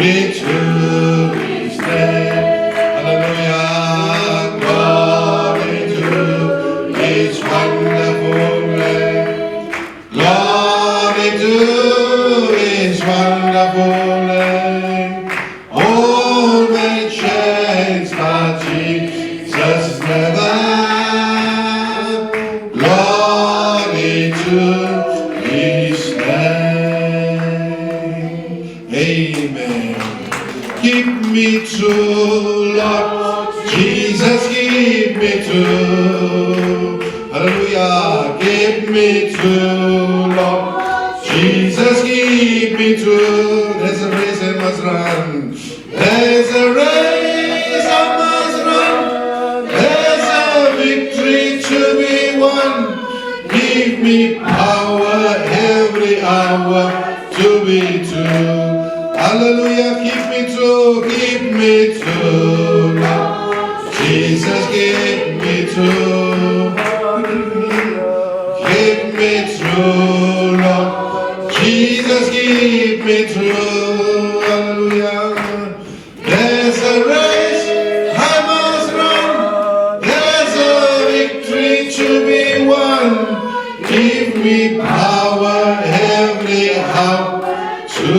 to His name. Hallelujah. Glory to His wonderful name. Glory to His wonderful name. All may change, but Jesus never. Glory to His name. Amen. Keep me true, Lord Jesus, keep me true. Hallelujah. Keep me true, Lord Jesus, keep me true. There's a race I must run. There's a race I must run. There's a victory to be won. Give me power every hour to be true. Hallelujah, keep me true, keep me true. Jesus, keep me true. Keep me true, Lord. Jesus, keep me true. Hallelujah. There's a race I must run. There's a victory to be won. Give me power every hour to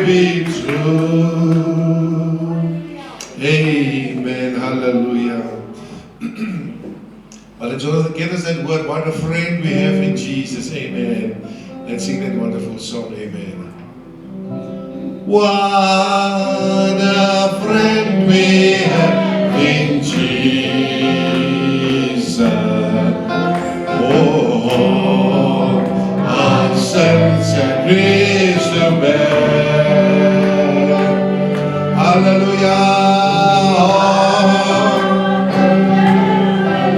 be true. Amen. Hallelujah. Brother Jonathan, get us that word. What a friend we have in Jesus. Amen. Let's sing that wonderful song. Amen. What a friend we have in Jesus. Oh, our sins and griefs to bear. Hallelujah.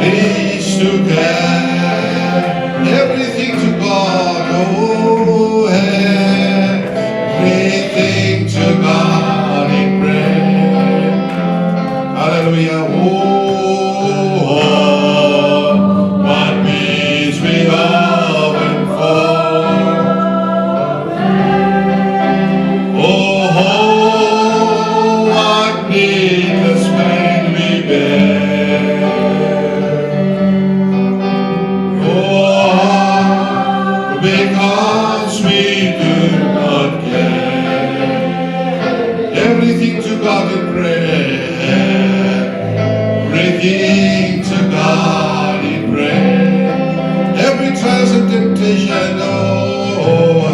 Peace to care. Everything to God. Oh, everything to God in prayer. Hallelujah. Oh, what needs we often fall. Oh, what needless pain we bear. Oh, because we do not care. Everything to God in prayer. Everything to God in prayer. Every trials and temptation, oh,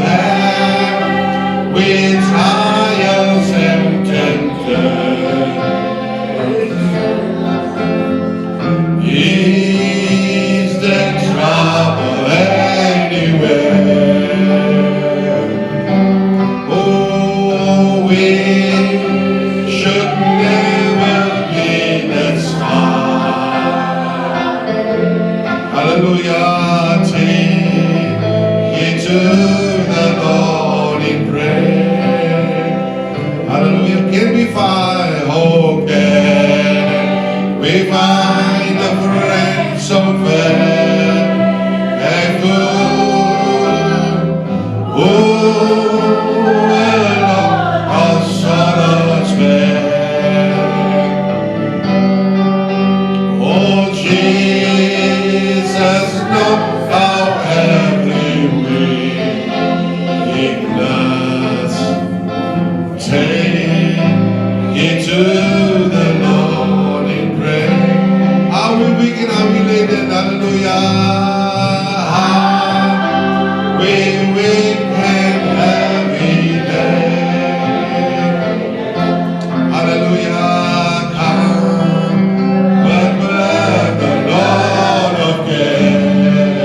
with trials and temptation. Is the trouble anywhere? Oh, we should never be that smart. Hallelujah, take it to the Lord in prayer. Hallelujah, can we find hope? Can we find a friend so fair and good? Oh, and our sorrows bear. Oh, Jesus, know how every weakness. Take it to the Lord in prayer. Are we weak and are we laden? Hallelujah. We weak and heavy laden. Hallelujah. Come, but the Lord of care.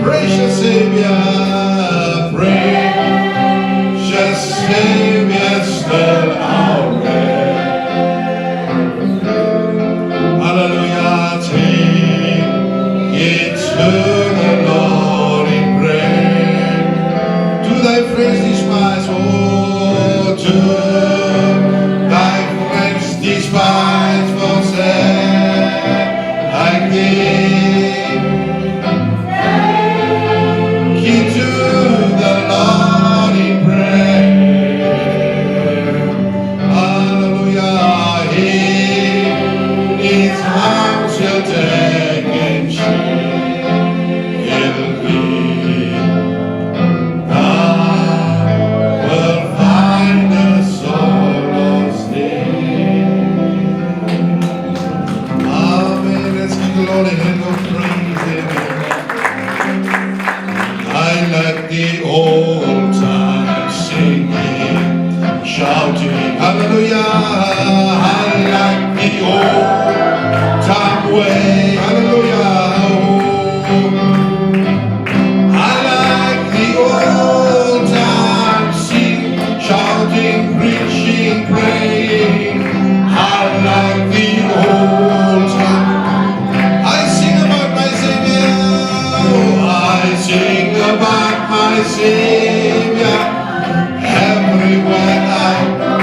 Precious Savior, precious Savior, still our prayer. Hallelujah, take it to the Lord in prayer. To thy friends despise, oh, to thy friends despise, forsake thy king. Keep to the Lord in prayer. Savior. Everywhere I go,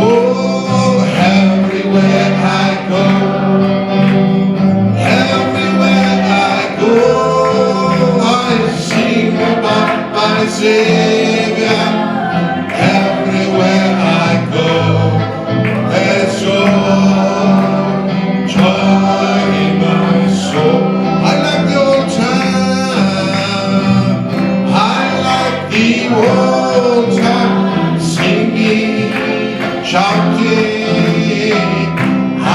oh, everywhere I go, everywhere I go, I sing about my Savior. Everywhere I go, there's joy in my soul. I like the old time. I like the old time singing, shouting. I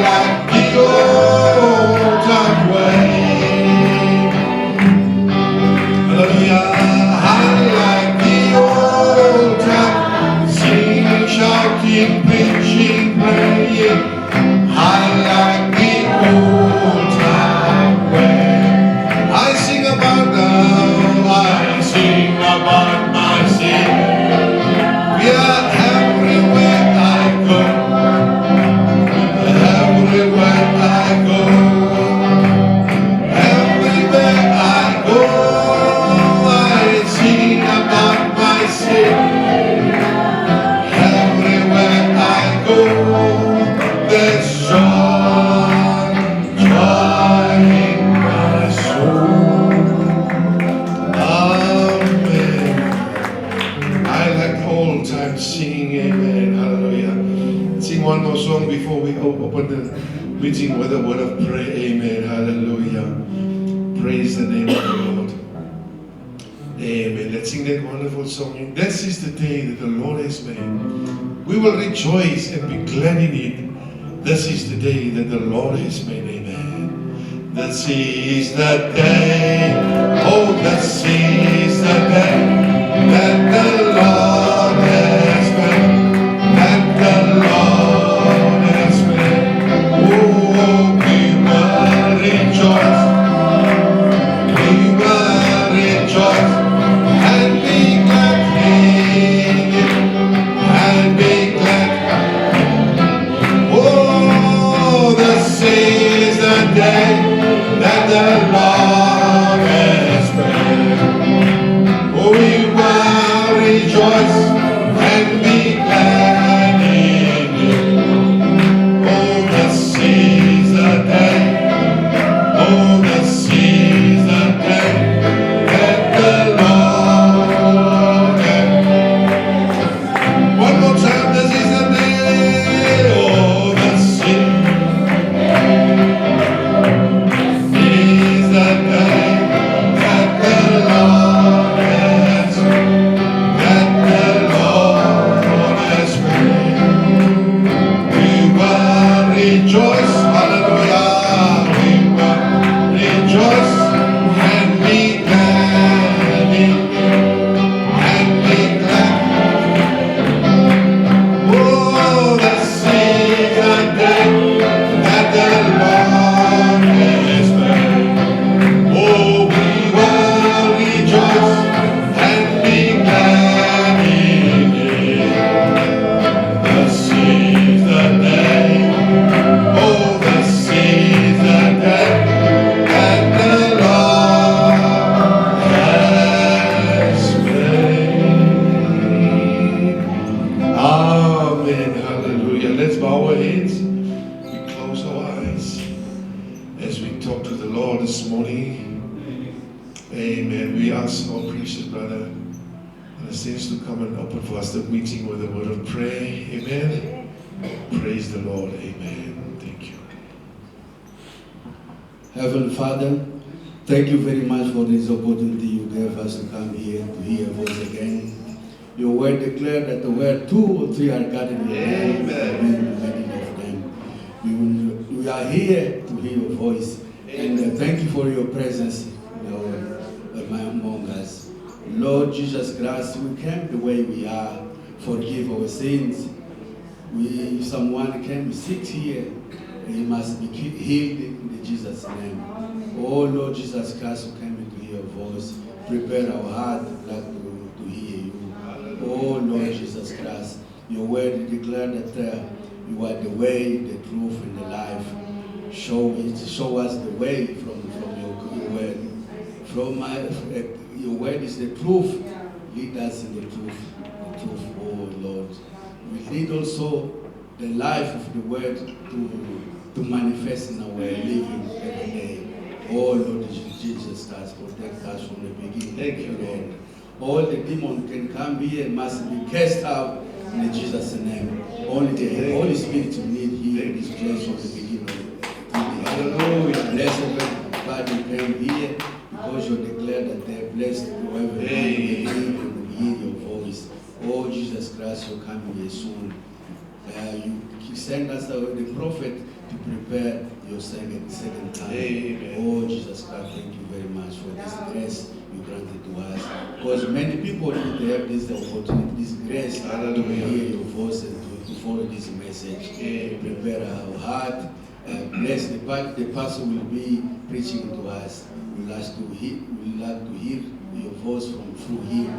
like the old time way. Hallelujah. I like the old time singing, shouting, preaching, praying. I like the old time way. I sing about now, I sing about my Savior. Yeah, everywhere I go, everywhere I go, everywhere I go, I sing about my Savior. Everywhere I go, there's joy in my soul. Amen. I like old time singing, amen, hallelujah. Sing one more song before we open the meeting with a word of prayer, amen, hallelujah. Praise the name of the Lord. Amen. Let's sing that wonderful song. This is the day that the Lord has made. We will rejoice and be glad in it. This is the day that the Lord has made. Amen. This is the day. Oh, this is the day that the Lord has made. That the Lord has made. Oh, we will rejoice. We will rejoice and be glad in it, and be glad. Oh, this is the day that the Lord has made. Oh, we will rejoice and be glad in it. Oh, this is the day. Oh, this is the day that the Lord has. One more time, this is the day. Oh, this is the day that the Lord has, that the Lord has made. We will rejoice, hallelujah. We will rejoice and be glad in it, and be glad. Oh, this is the day that the Lord has made. Oh, we will rejoice and be glad in it. This is the day. Oh, this is the day that the Lord has made. Amen. Hallelujah. Let's bow our heads. We close our eyes as we talk to the Lord this morning. Amen. We ask our precious brother Anastasia to come and open for us the meeting with a word of prayer. Amen. Praise the Lord. Amen. Thank you. Heavenly Father, thank you very much for this opportunity you gave us to come here to hear your voice again. Your word declared that where 2 or 3 are gathered in your name, Amen. we will be making of them. We are here to hear your voice. And thank you for your presence among us. Lord Jesus Christ, we came the way we are. Forgive our sins. If someone came sick here, he must be healed in Jesus' name. Oh Lord Jesus Christ, who came to hear your voice, prepare our heart to hear you. Oh Lord Jesus Christ, your word declared that you are the way, the truth, and the life. Show us the way from your word. your word is the truth. Lead us in the truth, oh Lord. We need also the life of the word to manifest in our living every day. Oh Lord Jesus Christ, protect us from the beginning. Thank you, Lord. All the demons can come here and must be cast out in Jesus' name. Only the Holy Spirit we need here in this place from the beginning. Hallelujah. Bless everybody came here because you declare that they're blessed whoever will hear your voice. Oh Jesus Christ, you come here soon. You send us the prophet to prepare your second time. Amen. Oh Jesus Christ, thank you very much for this grace you granted to us. Because many people need to have this opportunity, this grace to hear your voice and to follow this message. Prepare our heart. Bless the pastor will be preaching to us. We like to hear your voice through him.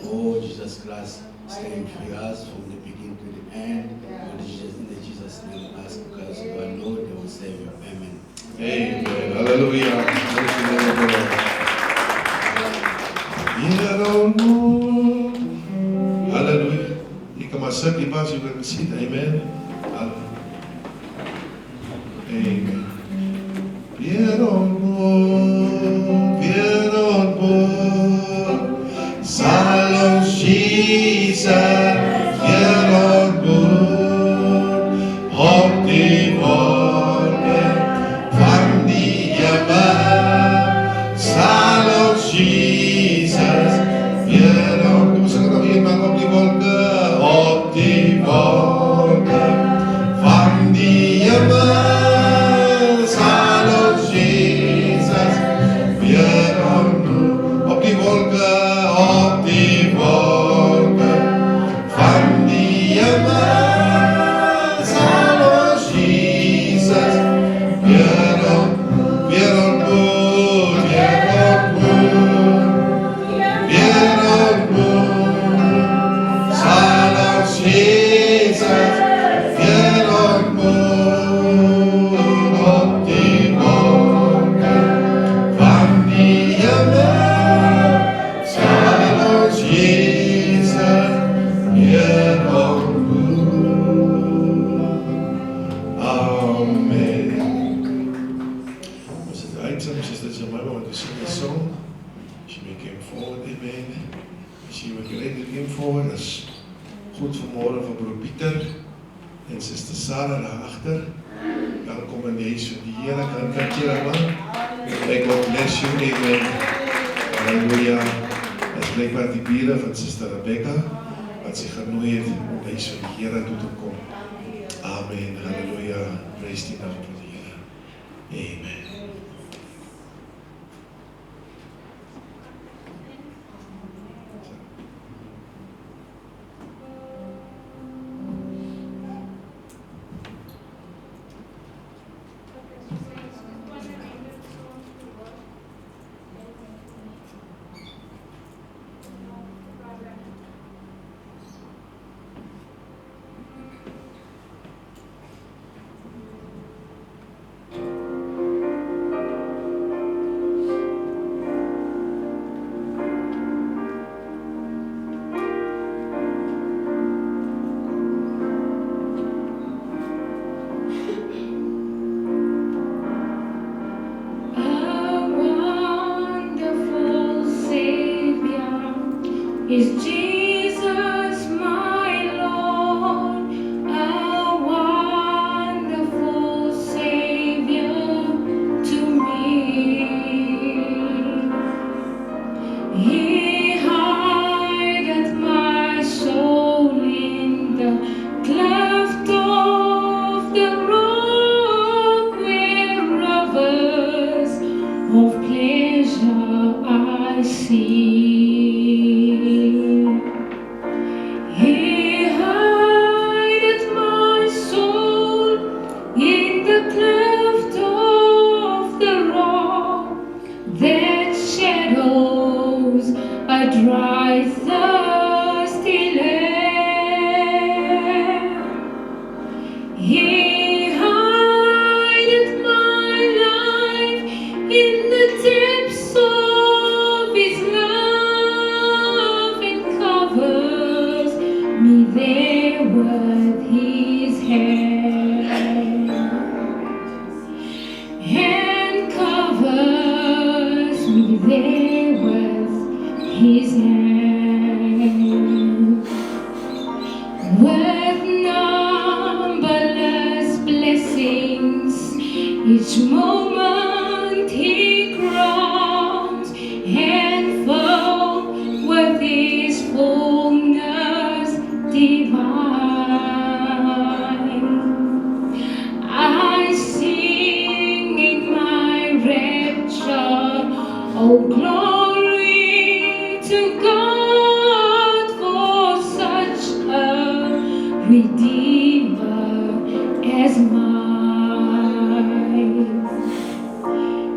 Oh Jesus Christ, stay with us from the beginning to the end. In Jesus' name, ask because you are Lord and Savior. Amen. Amen. Hallelujah. Hallelujah. You can accept the pass, you can see it. Amen. Amen. Salom Jesus, Lord, hopp die Wolken van die Himmel. Salom Jesus, Lord, kom sing nog eenmaal op die wolken, op die wolken van die Himmel. Salom Jesus, Lord, op die wolken. Op die wolken van die Himmel zal ons Jezus weer ontmoet, zal ons Jezus weer ontmoet op die wolken van die Himmel. Jesus, yeah, Amen. Was it the item, Sister Jemima, want to sing a song? She came forward, amen. She was great to came forward. Dat is goed vanmorgen voor broer Pieter en Sister Sarah daarachter. Welkom in deze van die Heer. Kan je dat man? May God bless you, amen. Hallelujah. Dat is blijkbaar die bieren van Sister Rebecca, wat zich genoeg heeft om deze van die Heer toe te komen. Amen. Halleluja. Praise die naam van de Heer. Amen. With numberless blessings, each moment He crowns and full with His fullness divine. I sing in my rapture, oh glory to God for such a Redeemer as mine.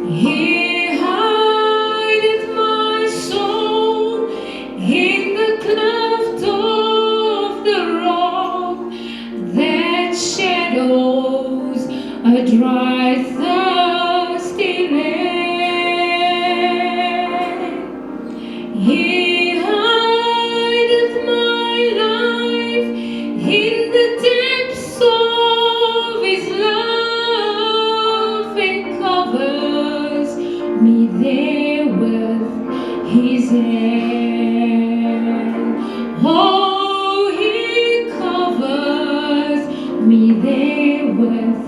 He hideth my soul in the cleft of the rock that shadows a dry, thirsty land. He hideth my life in the depths of His love and covers me there with His hand. Oh, He covers me there with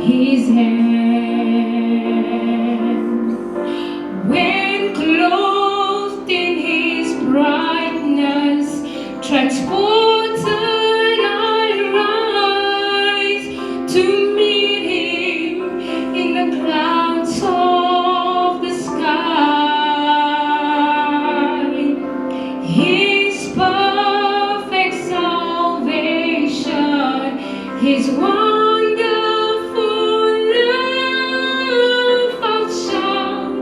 His hand. When clothed in His brightness, transported I rise to meet Him in the clouds of the sky. His perfect salvation, His wonderful love I'll shout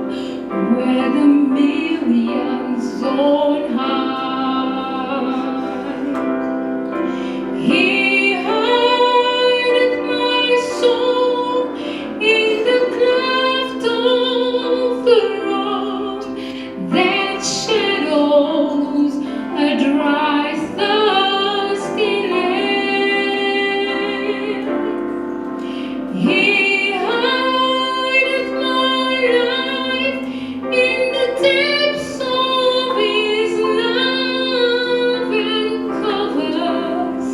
where the millions on high. He hideth my soul in the cleft of the rock that shadows a dry, thirsty land. He hideth my life in the depths of His love and covers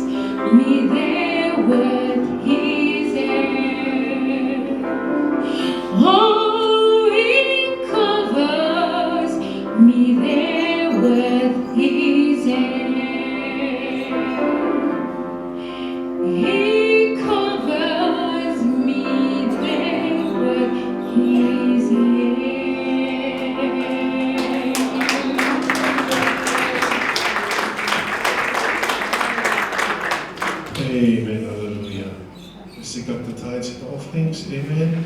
me there with His hand. Oh, He covers me there with His hand. He covers me there with His hand. Amen. Hallelujah. Let's take up the tithes and offerings. Amen.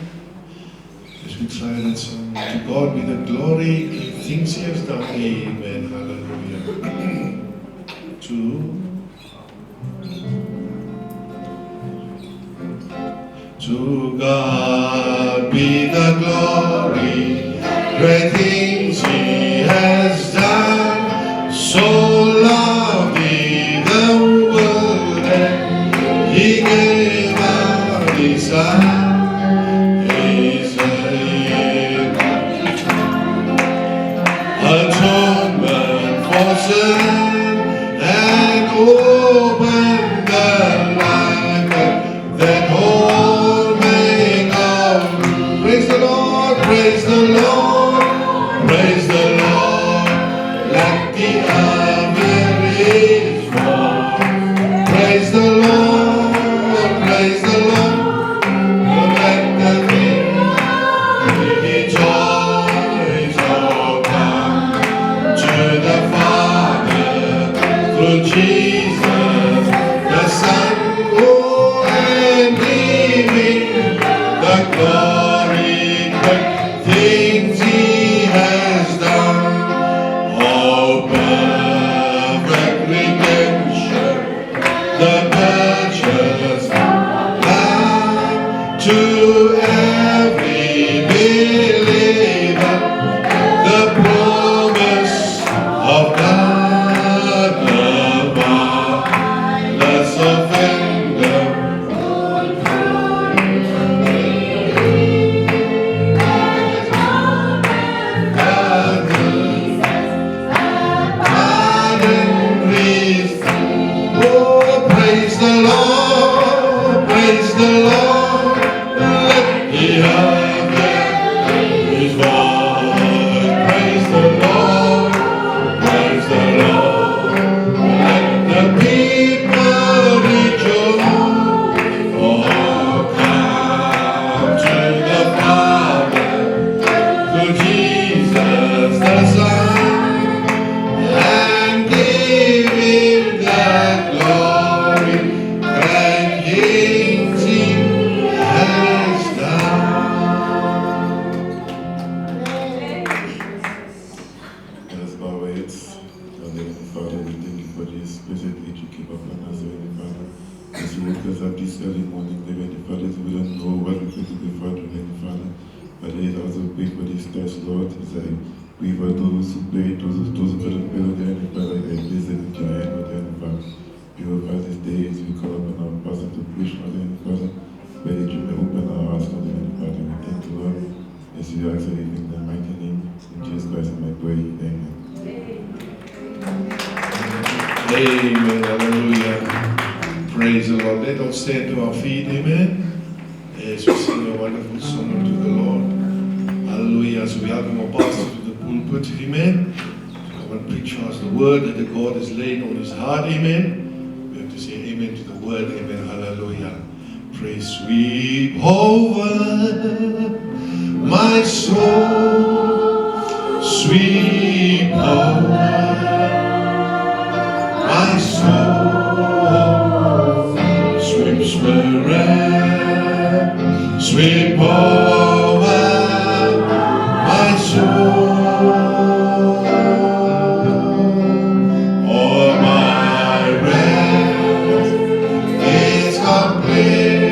As we try that song. To God be the glory, great things He has done. Amen. Hallelujah. To God be the glory, great things He has done. So loved He the world that He gave up His Son. His atonement for sin and opened the life that all may come. Praise the Lord, praise the Lord, praise the Lord. Let the earth is born. Praise the Lord, praise the Lord. Let the King rejoice, all come to the Father through Jesus, the Son, who and giving the glory, great things He has done. Oh, perfect redemption, the purchase Lamb to every believer, the promise of God, the marvelous offender. Pardon, grace, oh, the Lord. Let the earth hear His voice. Praise the Lord. Praise the Lord. Let the people rejoice. Oh, come to the Father, to Jesus the Son, and give Him the glory that He has done. Let us bow our heads. Our Heavenly Father, we thank you for this blessed day you keep upon us, Heavenly Father. As you woke us up this early morning, Heavenly Father, we don't know what we could do before, Heavenly Father. But let us also pray for this test, Lord, as I pray for those who pray, those who couldn't pray, Heavenly Father, I place them into your hand, Heavenly Father. Purify this day as we call upon our pastor to preach, Heavenly Father. Pray that you may open our hearts, Heavenly Father. We thank you, Lord, as you ask everything in the mighty name of Jesus Christ, and I pray, amen. Amen. Hallelujah. Praise the Lord. Let us stand to our feet. Amen. As we sing a wonderful song unto the Lord. Hallelujah. As we welcome our pastor to the pulpit. Amen. Come and preach us the word that the God has laid on his heart. Amen. We have to say amen to the word. Amen. Hallelujah. Praise sweep over my soul. Sweep over my soul. Sweep Spirit, sweep over my soul. All my rest is complete.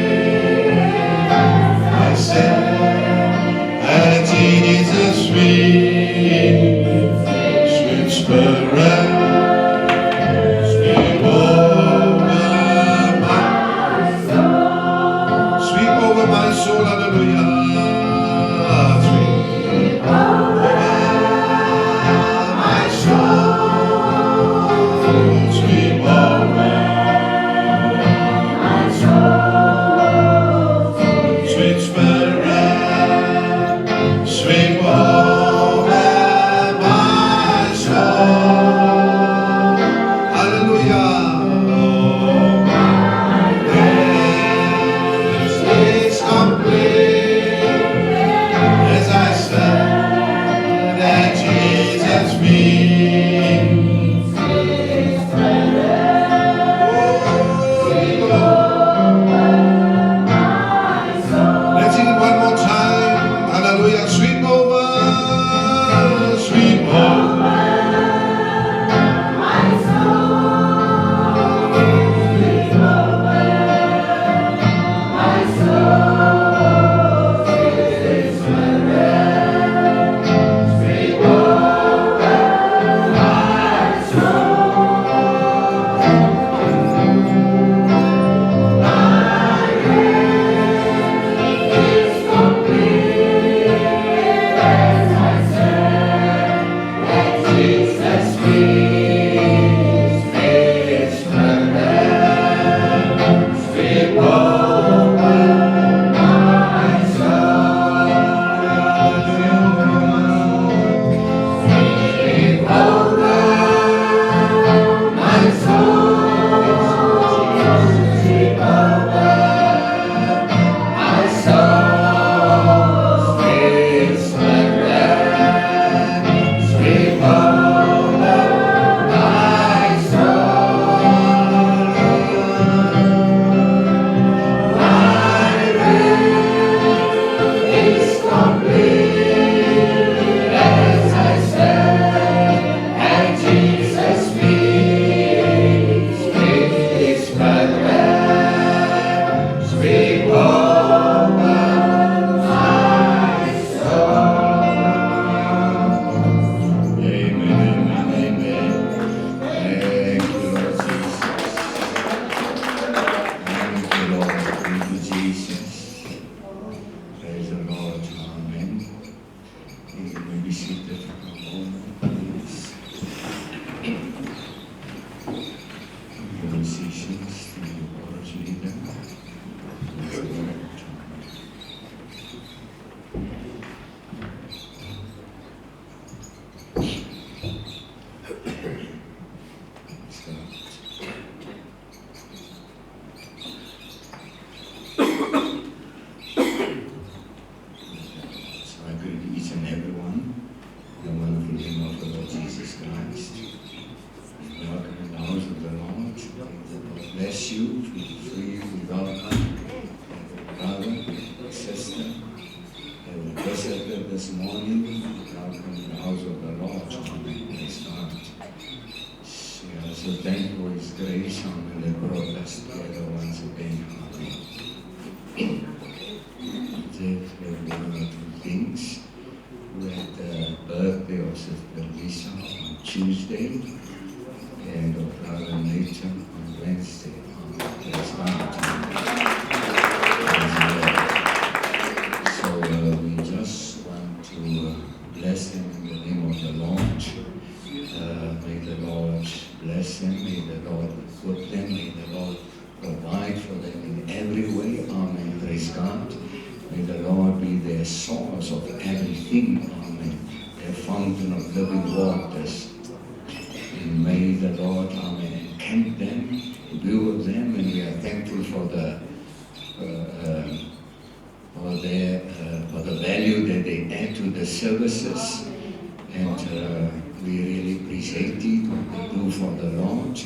I said, and Jesus sweet, sweet Spirit. Sweep over my soul, hallelujah. we welcome brother, sister, every visitor this morning. Welcome to the house of the Lord. Praise God. We are so thankful for His grace that brought us together once again. Amen. One or two things. We had the birthday of Sister Lisa on Tuesday and of Brother Nathan on Wednesday. Praise God. So we just want to bless them in the name of the Lord. May the Lord bless them. May the Lord equip them. May the Lord provide for them in every way. Amen. Praise God. May the Lord be their source of everything. Amen. Their fountain of living waters. And may the Lord, amen, encamp them, be with them, and we are thankful for the value that they add to the services, and we really appreciate it, what they do for the Lord,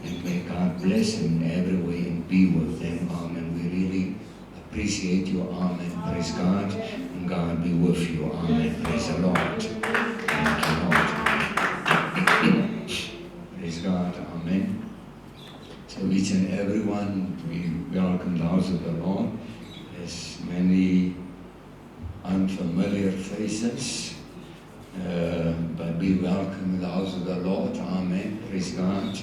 and may God bless them in every way and be with them. Amen. We really appreciate you. Amen. Praise God. And God be with you. Amen. Praise the Lord. Thank you, Lord. Praise God. Amen. So each and everyone, we welcome the house of the Lord. There's many unfamiliar faces, but we welcome the house of the Lord. Amen. Praise God.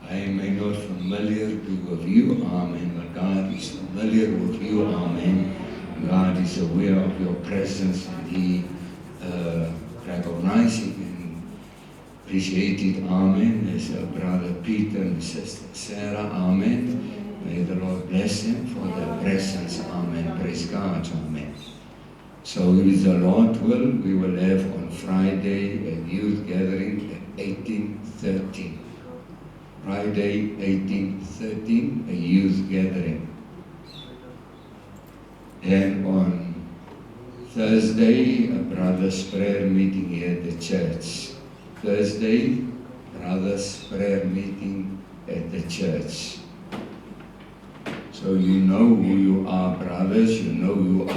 I may not familiar be with you, amen, but God is familiar with you, amen. God is aware of your presence, and He recognizes it and appreciates it, amen. As Brother Peter and Sister Sarah, amen. May the Lord bless them for their presence, amen. Praise God, amen. So with the Lord we will have on Friday a youth gathering at 18:13. Friday, 18:13, a youth gathering. And on Thursday, a brother's prayer meeting here at the church. Thursday, brother's prayer meeting at the church. So you know who you are, brothers. You know who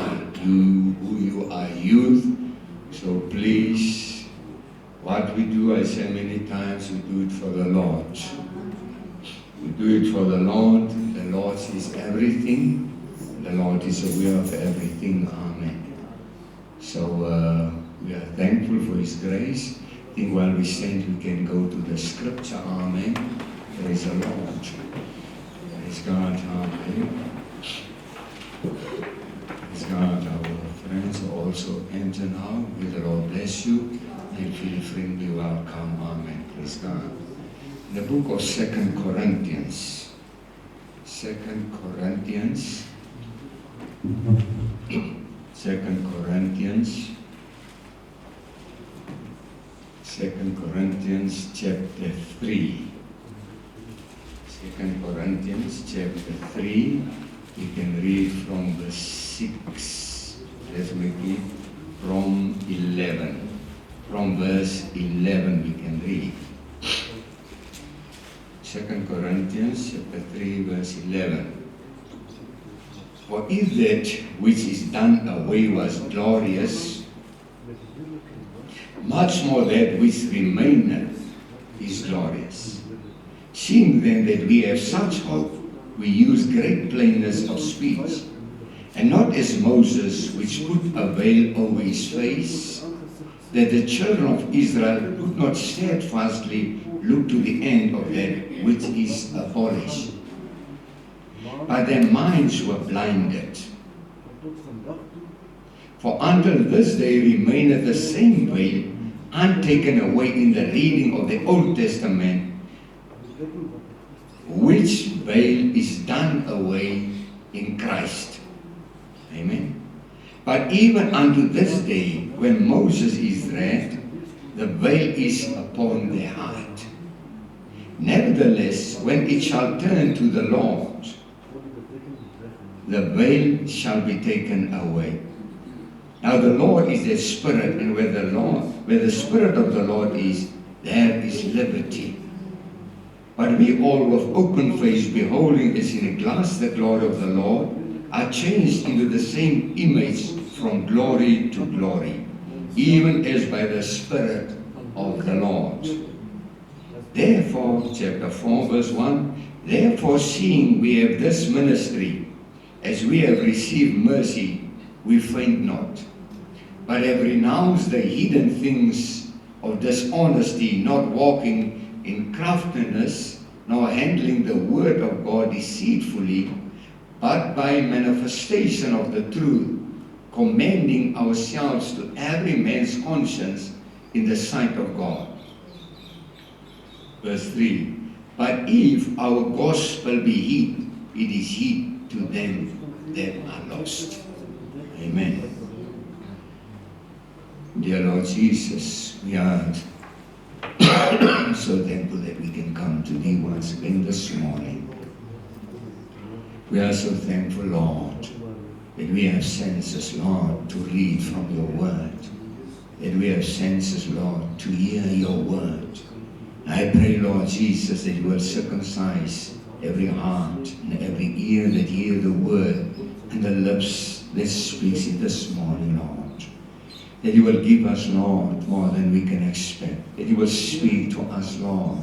you are, youth. So please, what we do, I say many times, we do it for the Lord. We do it for the Lord. The Lord sees everything. The Lord is aware of everything. Amen. So we are thankful for His grace. I think while we stand, we can go to the scripture. Amen. Praise the Lord. Praise God. Amen. Praise God. Our friends also enter now. May the Lord bless you. And feel free to be welcome. Amen. Praise God. The book of 2 Corinthians. 2 Corinthians. 2 Corinthians. 2 Corinthians chapter 3. 2 Corinthians chapter 3. You can read from verse 6. Let's make it from 11. From verse 11 we can read. 2 Corinthians chapter 3 verse 11. For if that which is done away was glorious, much more that which remaineth is glorious. Seeing then that we have such hope, we use great plainness of speech, and not as Moses, which put a veil over his face, that the children of Israel could not steadfastly look to the end of that which is abolished. But their minds were blinded. For until this day remaineth the same veil, untaken away in the reading of the Old Testament, which veil is done away in Christ. Amen. But even unto this day, when Moses is read, the veil is upon their heart. Nevertheless, when it shall turn to the Lord, the veil shall be taken away. Now the Lord is a spirit, and where the spirit of the Lord is, there is liberty. But we all with open face, beholding as in a glass the glory of the Lord, are changed into the same image from glory to glory, even as by the Spirit of the Lord. Therefore, chapter 4, verse 1, therefore seeing we have this ministry, as we have received mercy, we faint not, but have renounced the hidden things of dishonesty, not walking in craftiness, nor handling the word of God deceitfully, but by manifestation of the truth, commending ourselves to every man's conscience in the sight of God. Verse 3, but if our gospel be hid, it is hid to them that are lost. Amen. Dear Lord Jesus, we are so thankful that we can come to Thee once again this morning. We are so thankful, Lord, that we have senses, Lord, to read from Your Word, that we have senses, Lord, to hear Your Word. I pray, Lord Jesus, that You will circumcise every heart and every ear that hear the Word and the lips that speaks it this morning, Lord. That You will give us, Lord, more than we can expect. That You will speak to us, Lord.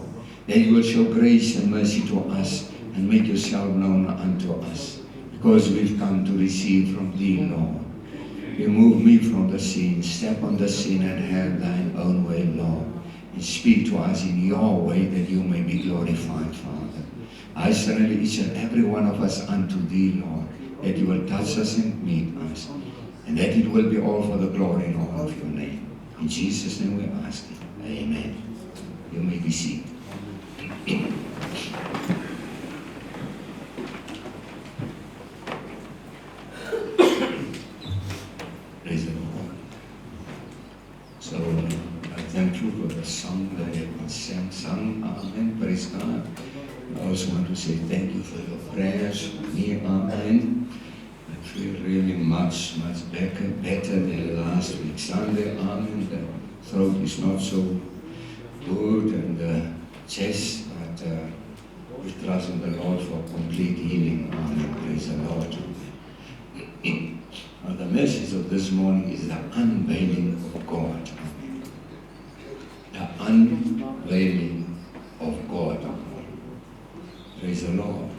That You will show grace and mercy to us and make Yourself known unto us. Because we've come to receive from Thee, Lord. Remove me from the sin, step on the sin and have Thine own way, Lord. And speak to us in Your way that You may be glorified, Father. I surrender each and every one of us unto Thee, Lord. That You will touch us and meet us. And that it will be all for the glory and honor of Your name. In Jesus' name we ask it. Amen. You may be seated. Praise the Lord. So, I thank You for the song that everyone sung. Amen. Praise God. I also want to say thank You for Your prayers for me. Amen. I feel really much better than last week Sunday. Amen. The throat is not so good and the chest, but we trust in the Lord for complete healing. Amen. Praise the Lord. The message of this morning is the unveiling of God. Amen. The unveiling of God. Praise the Lord.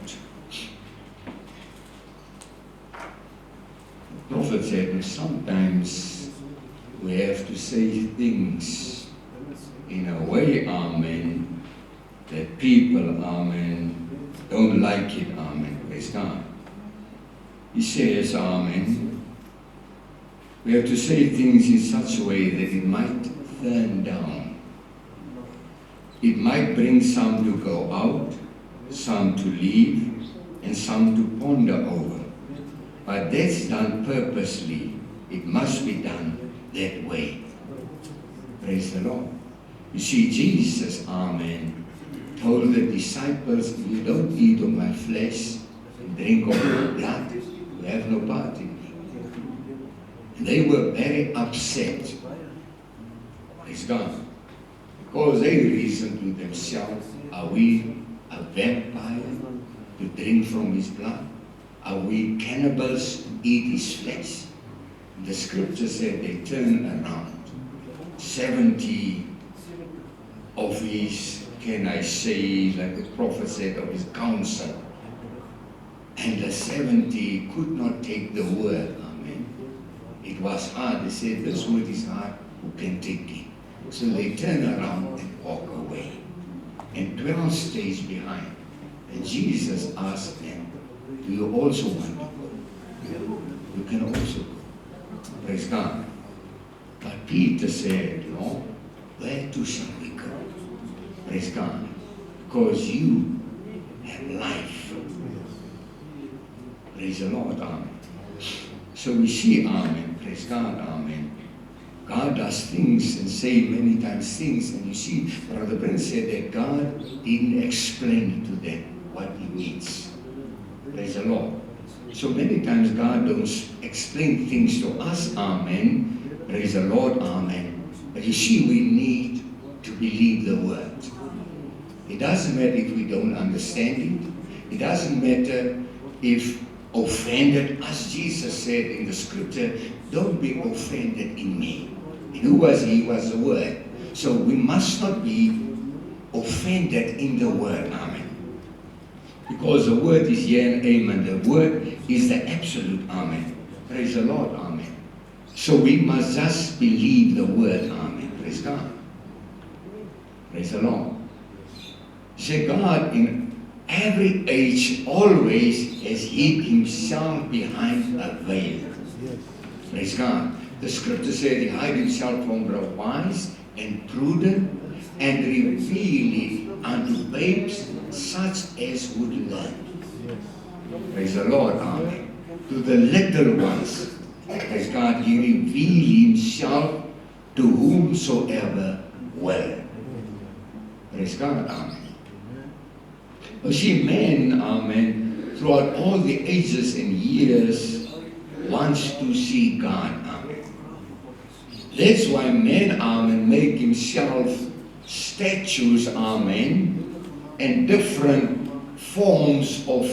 The prophet said that sometimes we have to say things in a way, amen, that people, amen, don't like it, amen. Praise God. He says, amen, we have to say things in such a way that it might turn down. It might bring some to go out, some to leave, and some to ponder over. But that's done purposely. It must be done that way. Praise the Lord. You see, Jesus, amen, told the disciples, if you don't eat of my flesh and drink of my blood, you have no part in me. And they were very upset. Praise God. Because they reasoned to themselves, are we a vampire to drink from His blood? Are we cannibals to eat His flesh? The scripture said they turned around. 70 of His, can I say, like the prophet said, of His counsel. And the 70 could not take the word. Amen. It was hard. They said, this word is hard. Who can take it? So they turned around and walked away. And 12 stays behind. And Jesus asked them, do you also want to go? You can also go. Praise God. But Peter said, Lord, where to shall we go? Praise God. Because You have life. Praise the Lord. Amen. So we see, amen. Praise God. Amen. God does things and say many times things. And you see, Brother Brent said that God didn't explain to them what He needs. Praise the Lord. So many times God don't explain things to us. Amen. Praise the Lord. Amen. But you see, we need to believe the word. It doesn't matter if we don't understand it. It doesn't matter if offended. As Jesus said in the scripture, don't be offended in me. And who was he? He was the Word. So we must not be offended in the Word. Amen. Because the Word is yeah and amen. The Word is the absolute. Amen. Praise the Lord. Amen. So we must just believe the Word. Amen. Praise God. Praise the Lord. Say God in every age always has hid himself behind a veil. Praise God. The scripture said he hid himself from the wise and prudent and reveal it unto babes such as would learn. Praise the Lord. Amen. To the little ones. Praise God. He reveal himself to whomsoever will. Praise God. Amen. You see, man, amen, throughout all the ages and years, wants to see God, amen. That's why man, amen, make himself statues, amen, and different forms of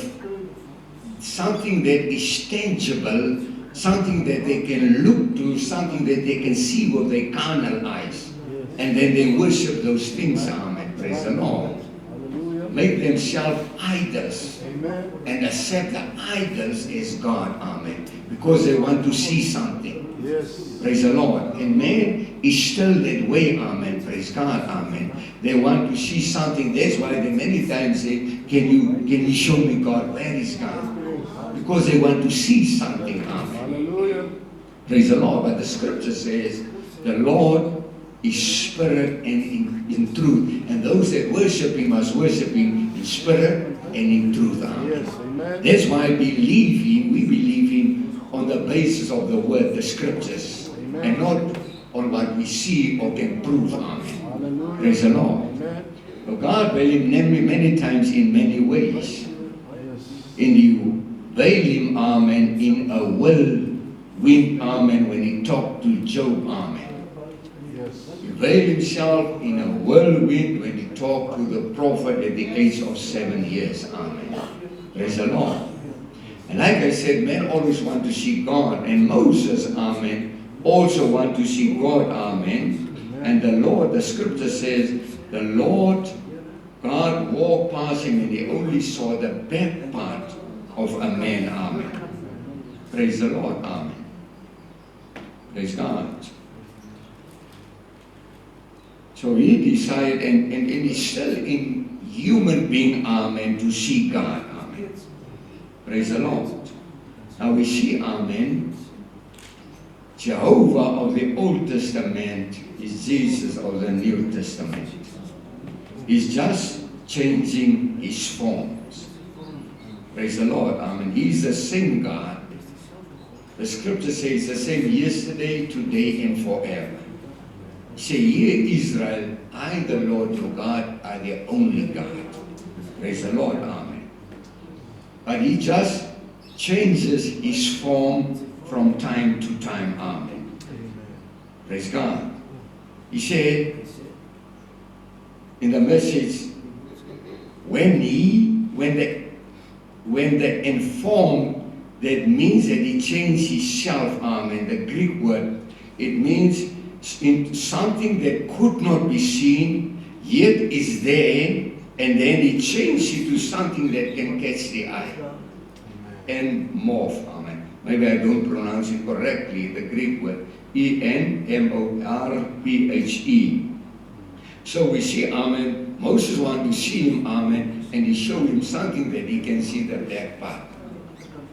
something that is tangible, something that they can look to, something that they can see with their carnal eyes. And then they worship those things, amen. Praise the Lord. Make themselves idols. Amen. And accept the idols as God. Amen. Because they want to see something. Yes. Praise the Lord. And man is still that way. Amen. Praise God. Amen. They want to see something. That's why they many times say, can you show me God? Where is God? Because they want to see something. Amen. Hallelujah. Praise the Lord. But the scripture says, the Lord is spirit and in truth. And those that worship him must worship him in spirit and in truth. Amen. Yes, amen. That's why we believe him on the basis of the word, the scriptures. Amen. And not on what we see or can prove. Amen. Hallelujah. Praise the Lord. Amen. So God will name me many times in many ways. Yes. And you veil him, amen, in a whirlwind, amen, when he talked to Job, amen. He veiled himself in a whirlwind when he talked to the prophet at the age of 7 years. Amen. Praise the Lord. And like I said, men always want to see God. And Moses, amen, also want to see God. Amen. And the Lord, the scripture says, the Lord, God walked past him and he only saw the back part of a man. Amen. Praise the Lord. Amen. Praise God. So he decided, and he's still in human being, amen, to see God, amen. Praise the Lord. Now we see, amen, Jehovah of the Old Testament is Jesus of the New Testament. He's just changing his forms. Praise the Lord, amen. He's the same God. The scripture says the same yesterday, today, and forever. Say, ye Israel, I the Lord your God are the only God. Praise the Lord, amen. But he just changes his form from time to time, amen. Praise God. He said in the message, when the informed, that means that he changed himself, amen. The Greek word, it means in something that could not be seen, yet is there, and then he changed it to something that can catch the eye. And morph, amen. Maybe I don't pronounce it correctly, the Greek word, E-N-M-O-R-P-H-E. So we see, amen, Moses wanted to see him, amen, and he showed him something that he can see the black part.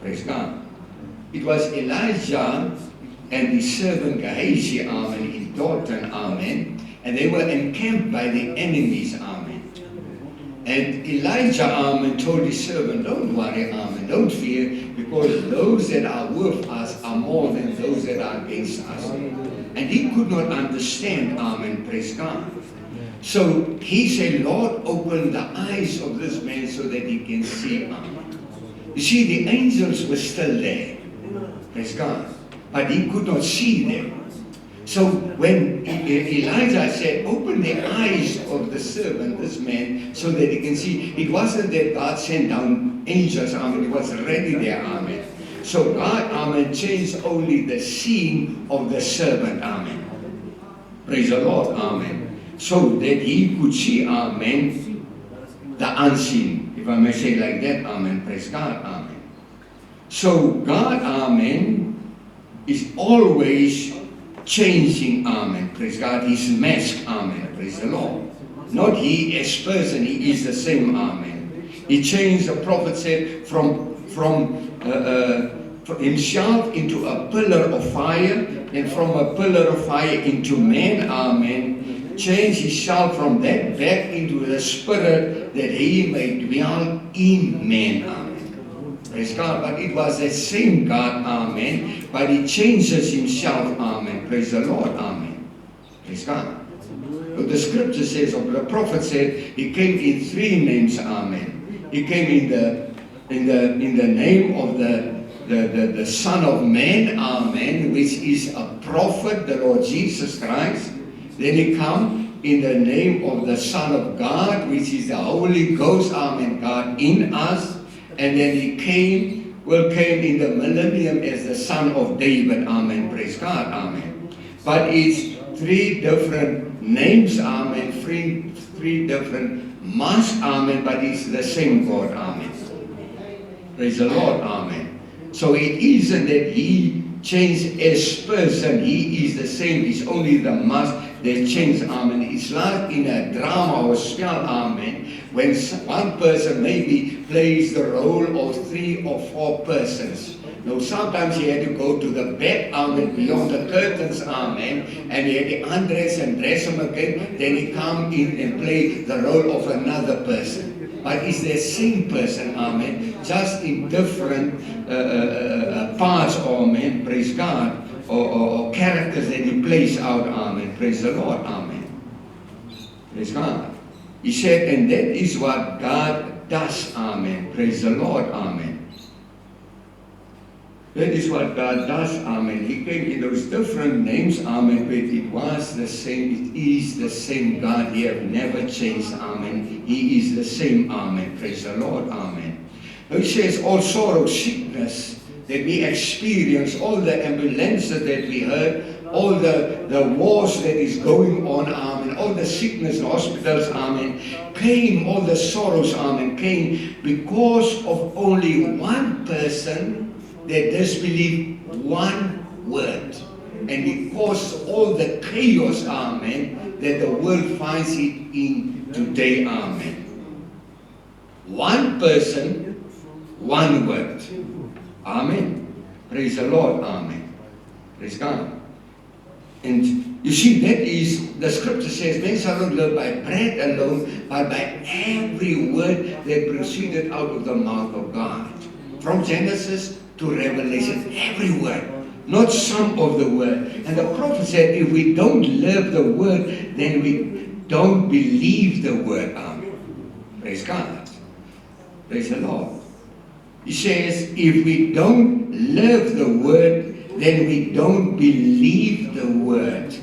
Praise God. It was Elijah and his servant Gehazi, amen, in Dothan, amen, and they were encamped by the enemies, amen. And Elijah, amen, told his servant, don't worry, amen, don't fear, because those that are with us are more than those that are against us. And he could not understand, amen, praise God. So he said, Lord, open the eyes of this man so that he can see, amen. You see, the angels were still there, praise God. But he could not see them. So when Elijah said, open the eyes of the servant, this man, so that he can see, it wasn't that God sent down angels, amen, it was already there, amen. So God, amen, changed only the seeing of the servant, amen. Praise the Lord, amen. So that he could see, amen, the unseen, if I may say like that, amen, praise God, amen. So God, amen, is always changing, amen, praise God, his mask, amen, praise the Lord. Not he as person, he is the same, amen. He changed, the prophet said, from himself into a pillar of fire, and from a pillar of fire into man, amen. Change himself from that back into the spirit, that he may dwell in man, amen. Praise God, but it was the same God, amen, but he changes himself, amen, praise the Lord, amen, praise God. But the scripture says, or the prophet said, he came in 3 names, amen. He came in the name of the Son of Man, amen, which is a prophet, the Lord Jesus Christ. Then he come in the name of the Son of God, which is the Holy Ghost, amen, God in us. And then he came in the millennium as the Son of David, amen, praise God, amen. But it's 3 different names, amen, 3 different masks, amen, but it's the same God, amen. Praise the Lord, amen. So it isn't that he changed as person, he is the same, it's only the mask that changed, amen. It's like in a drama or spell, amen, when one person maybe plays the role of 3 or 4 persons. Now sometimes he had to go to the back, amen, beyond the curtains, amen, and he had to undress and dress him again, then he come in and play the role of another person. But it's the same person, amen, just in different parts, amen, praise God, or characters that he plays out, amen, praise the Lord, amen, praise God. He said, and that is what God does, amen, praise the Lord, amen. That is what God does, amen. He came in those different names, amen, but it was the same, it is the same God. He have never changed, amen. He is the same, amen, praise the Lord, amen. Now he says, all sorrow, sickness that we experience, all the ambulances that we heard, all the wars that is going on, amen, all the sickness in hospitals, amen, came, all the sorrows, amen, came because of only one person that disbelieved one word. And it caused all the chaos, amen, that the world finds it in today, amen. One person, one word. Amen. Praise the Lord, amen. Praise God. And you see, that is, the scripture says, men shall not live by bread alone, but by every word that proceeded out of the mouth of God. From Genesis to Revelation, every word, not some of the word. And the prophet said, if we don't live the word, then we don't believe the word, amen. Praise God. Praise the Lord. He says, if we don't live the word, then we don't believe the word.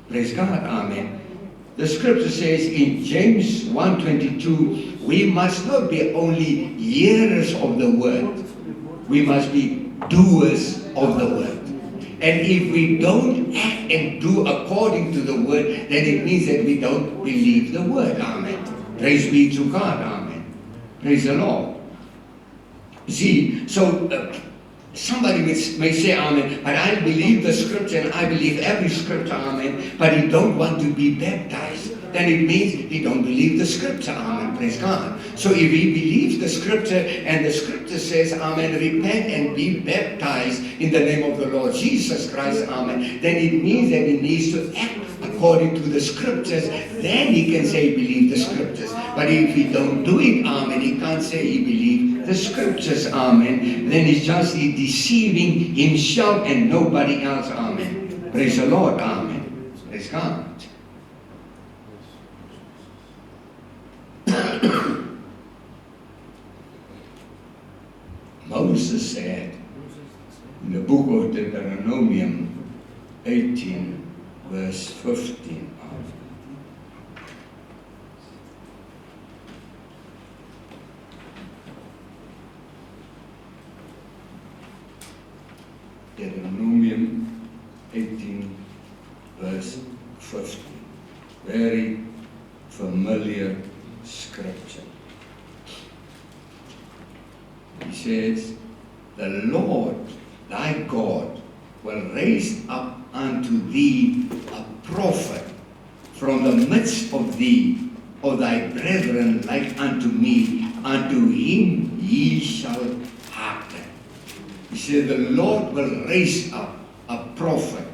Praise God, amen. The scripture says in James 1:22, we must not be only hearers of the word, we must be doers of the word. And if we don't act and do according to the word, then it means that we don't believe the word, amen. Praise be to God, amen. Praise the Lord. See, so somebody may say, amen, but I believe the scripture and I believe every scripture, amen, but he don't want to be baptized. Then it means he don't believe the scripture, amen, praise God. So if he believes the scripture and the scripture says, amen, repent and be baptized in the name of the Lord Jesus Christ, amen, then it means that he needs to act according to the scriptures. Then he can say believe the scriptures. But if he don't do it, amen, he can't say he believes the scriptures, amen. Then he's just deceiving himself and nobody else, amen. Praise the Lord, amen. Praise God. Moses said in the book of Deuteronomy 18, verse 15. Amen. Deuteronomium 18, verse 15. Very familiar scripture. He says, the Lord thy God will raise up unto thee a prophet from the midst of thee, of thy brethren like unto me, unto him ye shall hearken. He said, the Lord will raise up a prophet.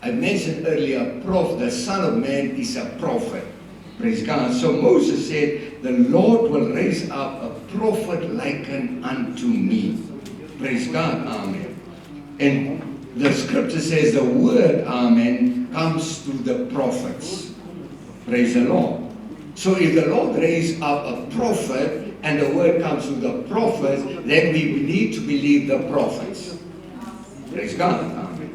I mentioned earlier, the Son of Man is a prophet. Praise God. So Moses said, the Lord will raise up a prophet likened unto me. Praise God. Amen. And the scripture says the word, amen, comes to the prophets. Praise the Lord. So if the Lord raised up a prophet and the word comes to the prophets, then we need to believe the prophets. Praise God. Amen.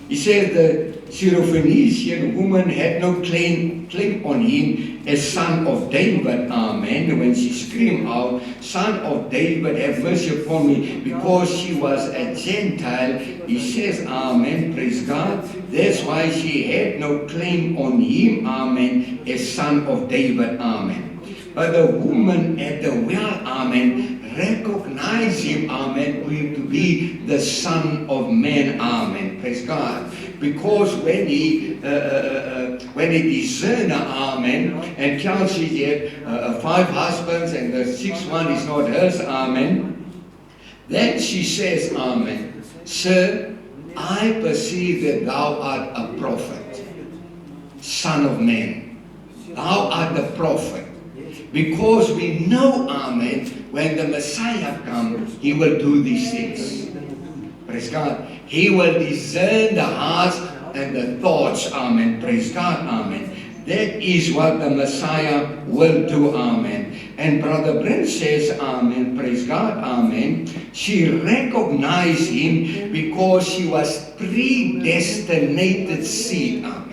He said the Syrophoenician woman had no claim on him as son of David. Amen. When she screamed out, son of David, have mercy upon me, because she was a Gentile. He says, amen. Praise God. That's why she had no claim on him. Amen. As son of David. Amen. But the woman at the well, amen, recognized him, amen, to be the Son of Man, amen. Praise God. Because when he discerned, amen, and tells she had 5 husbands and the 6th one is not hers, amen, then she says, amen, sir, I perceive that thou art a prophet, Son of Man. Thou art the prophet. Because we know, amen, when the Messiah comes, he will do these things. Praise God. He will discern the hearts and the thoughts, amen. Praise God, amen. That is what the Messiah will do, amen. And Brother Brent says, amen, praise God, amen. She recognized him because she was predestinated seed, amen.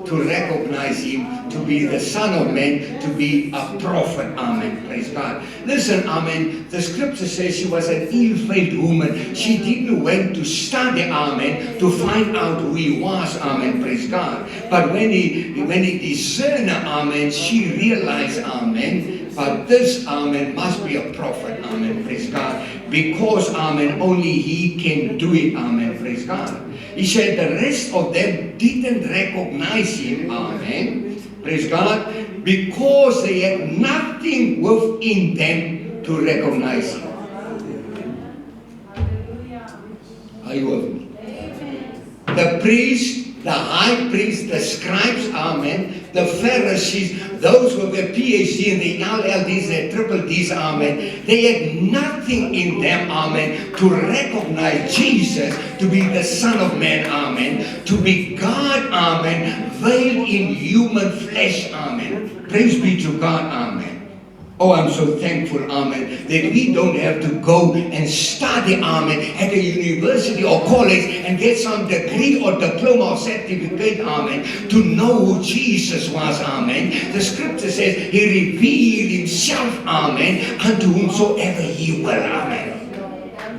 To recognize him to be the Son of Man, to be a prophet. Amen. Praise God. Listen, amen. The scripture says she was an ill-fated woman. She didn't went to study, amen, to find out who he was. Amen. Praise God. But when he discerned, amen, she realized, amen, but this, amen, must be a prophet. Amen. Praise God. Because, amen, only he can do it. Amen. Praise God. He said the rest of them didn't recognize him, amen, praise God, because they had nothing within them to recognize him. Are you with me? The priest, the high priest, the scribes, amen, the Pharisees, those with their PhD and the LLDs, the triple Ds, amen, they had nothing in them, amen, to recognize Jesus to be the Son of Man, amen, to be God, amen, veiled in human flesh, amen. Praise be to God, amen. Oh, I'm so thankful, amen, that we don't have to go and study, amen, at a university or college and get some degree or diploma or certificate, amen, to know who Jesus was, amen. The scripture says he revealed himself, amen, unto whomsoever he will, amen.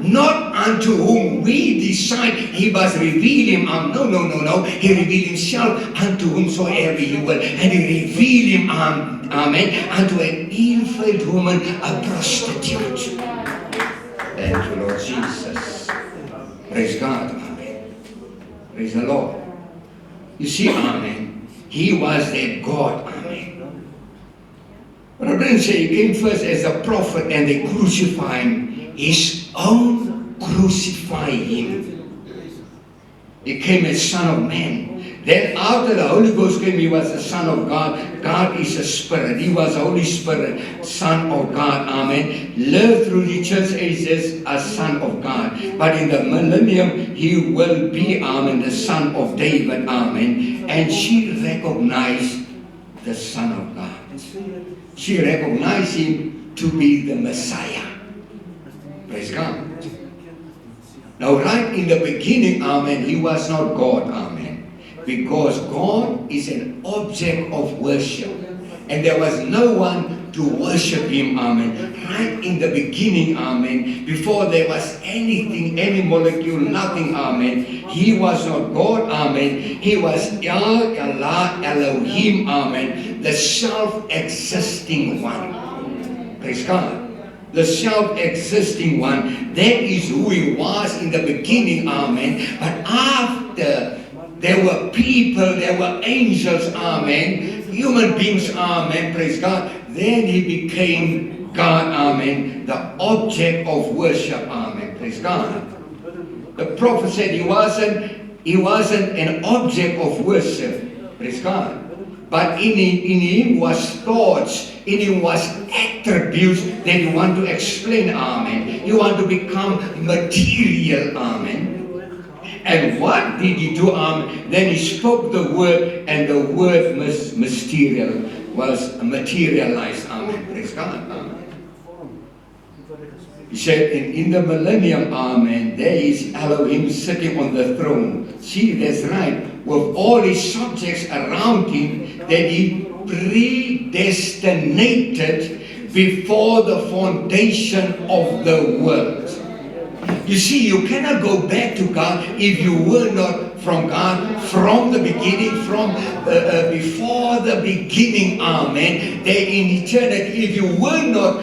Not unto whom we decide he must reveal him. No. He revealed himself unto whomsoever he will. And he revealed him, amen, unto an ill-fated woman, a prostitute. Thank you, Lord Jesus. Praise God, amen. Praise the Lord. You see, amen, he was that God, amen. But I didn't say he came first as a prophet and they crucified him. His own crucify him. He came as Son of Man. Then after the Holy Ghost came, he was the Son of God. God is a Spirit. He was the Holy Spirit, Son of God. Amen. Lived through the church ages as Son of God. But in the millennium, he will be, amen, the Son of David. Amen. And she recognized the Son of God. She recognized him to be the Messiah. Praise God. Now right in the beginning, amen, he was not God, amen. because God is an object of worship. And there was no one to worship him, amen. Right in the beginning, amen, before there was anything, any molecule, nothing, amen. He was not God, amen. He was Yah, Allah, Elohim, amen, the self-existing one. Praise God. The self-existing one. That is who he was in the beginning, amen. But after, there were people, there were angels, amen, human beings, amen, praise God. Then he became God, amen, the object of worship, amen, praise God. The prophet said he wasn't an object of worship, praise God. But in him was thoughts, in him was attributes that you want to explain, amen. You want to become material, amen. And what did he do? Then he spoke the word, and the word was materialized. Amen. Praise God. Amen. He said, in the millennium, amen, there is Elohim sitting on the throne. See, that's right. With all his subjects around him that he predestinated before the foundation of the world. You see, you cannot go back to God if you were not from God from the beginning, from before the beginning, amen. That in eternity, if you were not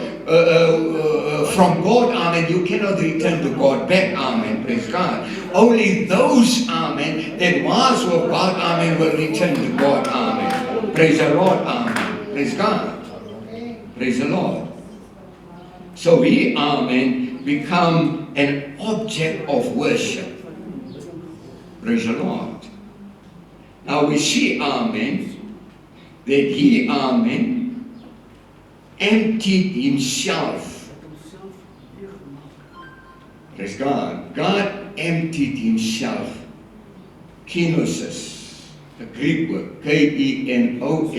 from God, amen, you cannot return to God back, amen, praise God. Only those, amen, that was with God, amen, will return to God, amen. Praise the Lord, amen. Praise God. Praise the Lord. So we, amen, become an object of worship. Praise the Lord. Now we see, amen, that he, amen, emptied himself. Praise God. God emptied himself. Kenosis, the Greek word, K-E-N-O-S-I-S.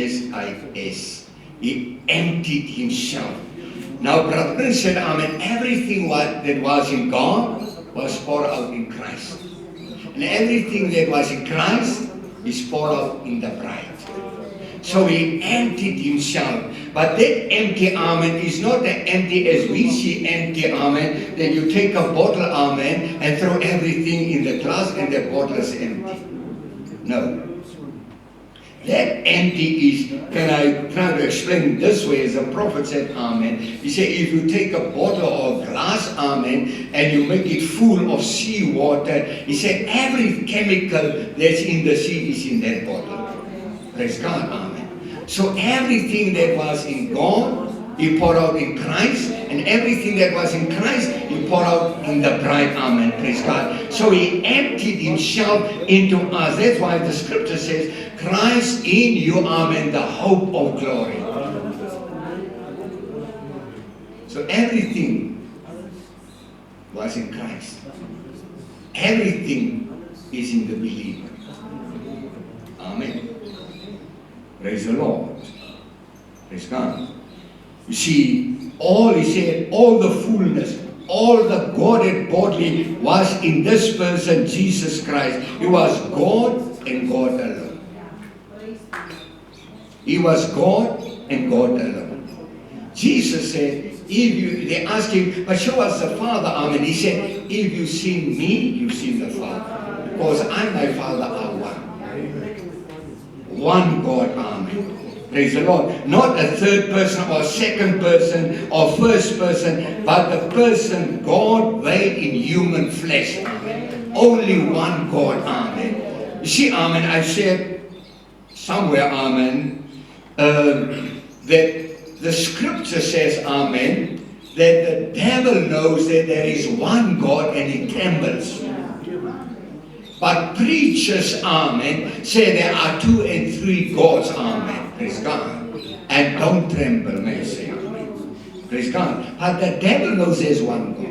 He emptied himself. Now, Brother said, amen, everything that was in God was poured out in Christ. And everything that was in Christ is poured out in the bride. So he emptied himself. But that empty, amen, is not the empty as we see empty, amen, that you take a bottle, amen, and throw everything in the glass and the bottle is empty. No. That empty is, can I try to explain this way, as the prophet said, amen. He said, if you take a bottle or glass, amen, and you make it full of seawater, he said, every chemical that's in the sea is in that bottle. Praise God, amen. So everything that was in God, he poured out in Christ, and everything that was in Christ, he poured out in the bride, amen, praise God. So he emptied himself into us. That's why the scripture says, Christ in you, amen, the hope of glory. So everything was in Christ. Everything is in the believer. Amen. Praise the Lord. Praise God. You see, he said, all the fullness, all the Godhead bodily was in this person, Jesus Christ. He was God and God alone. He was God and God alone. Jesus said, they asked him, but show us the Father, amen. He said, if you see me, you see the Father. Because I and my Father are one. One God, amen. Praise the Lord. Not a third person or second person or first person, but the person, God veiled in human flesh. Amen. Only one God. Amen. You see, amen, I said somewhere, amen, that the scripture says, amen, that the devil knows that there is one God and he trembles. But preachers, amen, say there are 2 and 3 gods, amen. Praise God. And don't tremble, may I say, amen. Praise God. But the devil knows there's one God.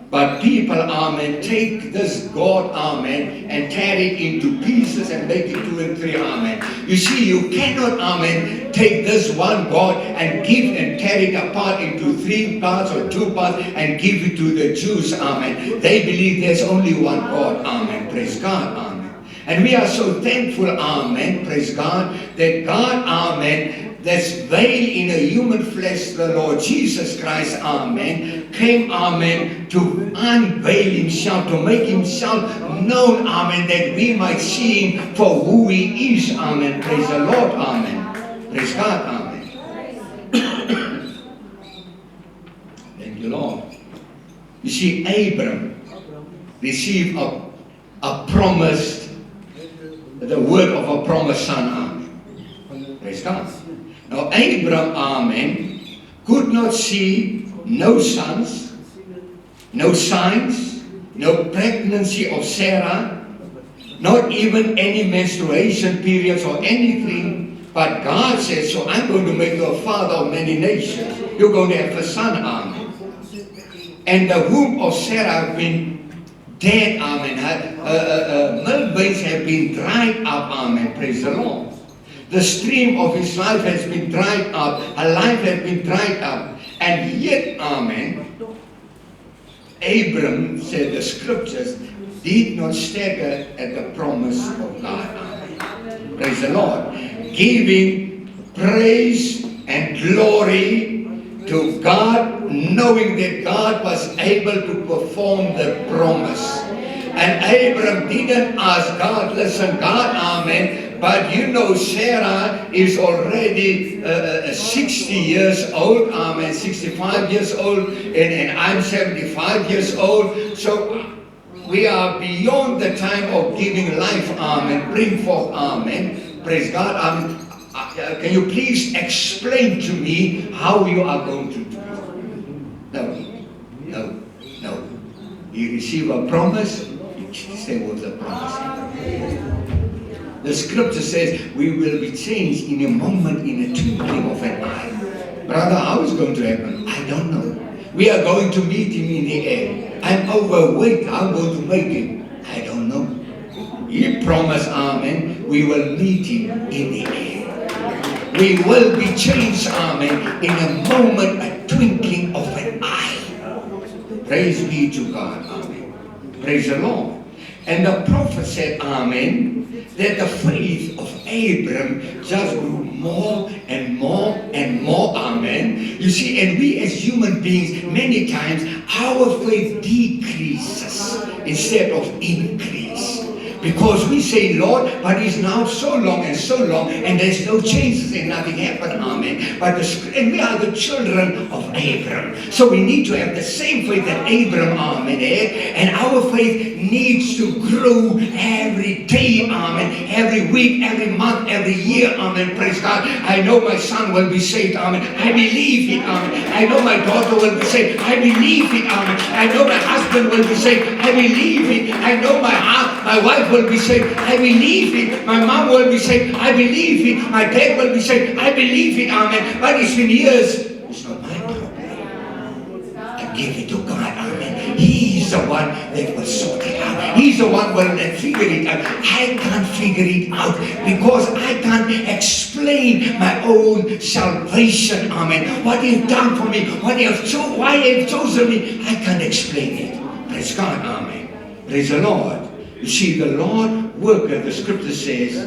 But people, amen, take this God, amen, and tear it into pieces and make it 2 and 3, amen. You see, you cannot, amen, take this one God and give and tear it apart into 3 parts or 2 parts and give it to the Jews, amen. They believe there's only one God, amen. Praise God, amen. And we are so thankful, amen, praise God, that God, amen, that's veiled in a human flesh, the Lord Jesus Christ, amen, came, amen, to unveil himself, to make himself known, amen, that we might see him for who he is, amen, praise the Lord, amen, praise God, amen. Thank you, Lord. You see, Abram received a promised, the word of a promised son, amen. Praise God. Now, Abram, amen, could not see no sons, no signs, no pregnancy of Sarah, not even any menstruation periods or anything. But God said, so I'm going to make you a father of many nations. You're going to have a son, amen. And the womb of Sarah have been dead, amen. Milk veins have been dried up, amen. Praise the Lord. The stream of his life has been dried up. Her life has been dried up. And yet, amen, Abram, said the scriptures, did not stagger at the promise of God. Amen. Praise the Lord. Giving praise and glory to God, knowing that God was able to perform the promise. And Abram didn't ask God, listen, God, amen, but you know Sarah is already 60 years old, amen, 65 years old, and I'm 75 years old, so we are beyond the time of giving life, amen, bring forth, amen, praise God, amen. Can you please explain to me how you are going to do it? No. You receive a promise, you stay with the promise. The scripture says we will be changed in a moment, in a twinkling of an eye. Brother, how is it going to happen? I don't know. We are going to meet him in the air. I'm overweight, I'm going to make him. I don't know. He promised, amen, we will meet him in the air. We will be changed, amen, in a moment, a twinkling of an eye. Praise be to God, amen. Praise the Lord. And the prophet said, amen, that the faith of Abram just grew more and more and more, amen. You see, and we as human beings, many times, our faith decreases instead of increase. Because we say, Lord, but it's now so long, and there's no changes and nothing happened, amen. But and we are the children of Abram. So we need to have the same faith that Abram, amen, had. And our faith needs to grow every day, amen. Every week, every month, every year, amen. Praise God. I know my son will be saved, amen. I believe it, amen. I know my daughter will be saved. I believe it, amen. I know my husband will be saved. I believe it. I know my wife will be saved. I believe it. My mom will be saved. I believe it. My dad will be saved. I believe it. Amen. But it's been years. It's not my problem. I give it to God. Amen. He's the one that will sort it out. He's the one that will figure it out. I can't figure it out because I can't explain my own salvation. Amen. What He has done for me. Why He has chosen me. I can't explain it. Praise God. Amen. Praise the Lord. You see, the Lord worketh, the scripture says,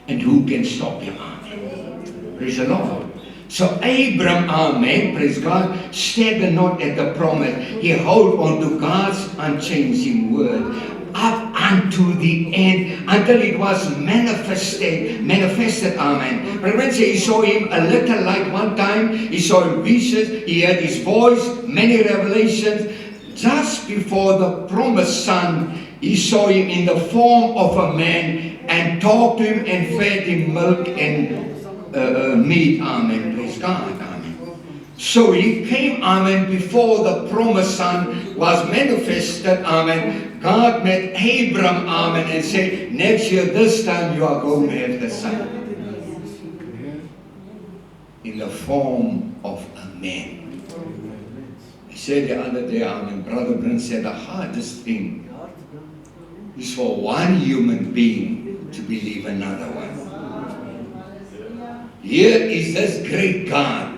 and who can stop him? Amen. Praise the Lord. So Abram, amen, praise God, staggered not at the promise. He held on to God's unchanging word up unto the end, until it was manifested, amen. But when he saw him a little light one time, he saw him visions, he heard his voice, many revelations. Just before the promised son, he saw him in the form of a man and talked to him and fed him milk and meat. Amen. Praise God. Amen. So he came, amen, before the promised son was manifested. Amen. God met Abram, amen, and said, next year, this time you are going to have the son. In the form of a man. I said the other day, amen, Brother Brent said the hardest thing is for one human being to believe another one. Here is this great God,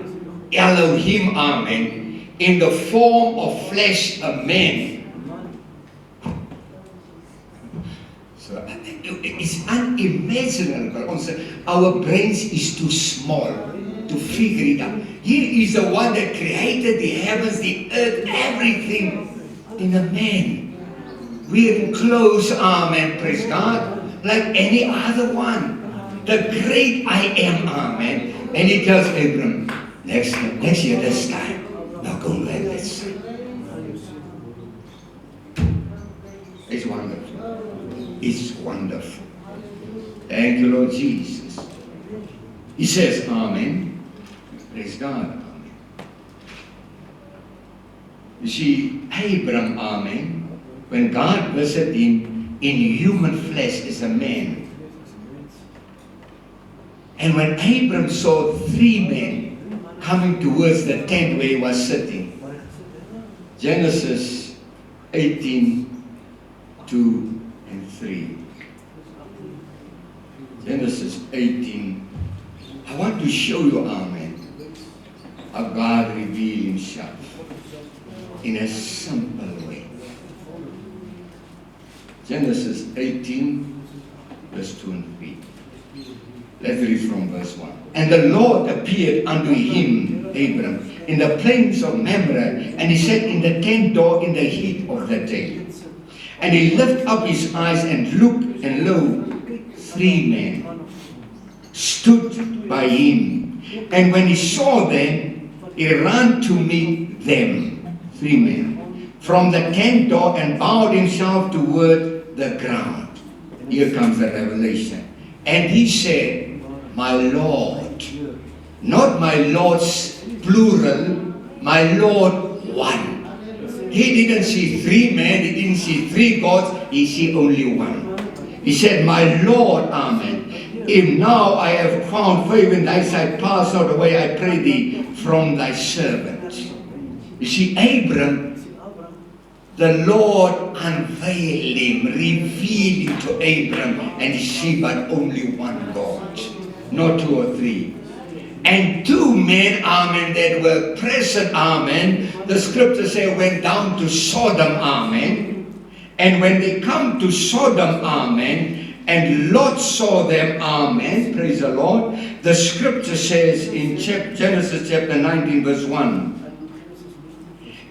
Elohim, amen, in the form of flesh, a man. So It's unimaginable. Our brains is too small to figure it out. He is the one that created the heavens, the earth, everything in a man. We are enclosed, amen, praise God, like any other one. The great I am, amen. And he tells Abram, next year, this time, now go like this. It's wonderful. It's wonderful. Thank you, Lord Jesus. He says, amen. Praise God, amen. You see, Abram, amen, when God visited him in human flesh as a man, and when Abram saw 3 men coming towards the tent where he was sitting, Genesis 18, 2 and 3. Genesis 18. I want to show you, amen, how God revealed himself in a simple way. Genesis 18, verse 2 and 3. Let's read from verse 1. And the Lord appeared unto him, Abram, in the plains of Mamre, and he sat in the tent door in the heat of the day. And he lifted up his eyes and looked, and lo, 3 men stood by him. And when he saw them, he ran to meet them, 3 men, from the tent door, and bowed himself toward the ground. Here comes the revelation. And he said, my Lord, not my Lord's plural, my Lord one. He didn't see 3 men, he didn't see 3 gods, he see only one. He said, my Lord, amen. If now I have found favor in thy sight, pass not away, I pray thee, from thy servant. You see, Abram, the Lord unveiled him, revealed him to Abram, and he see but only one God, not 2 or 3. And 2 men, amen, that were present, amen, the scripture says went down to Sodom, amen. And when they come to Sodom, amen, and Lot saw them, amen, praise the Lord, the scripture says in Genesis chapter 19, verse 1,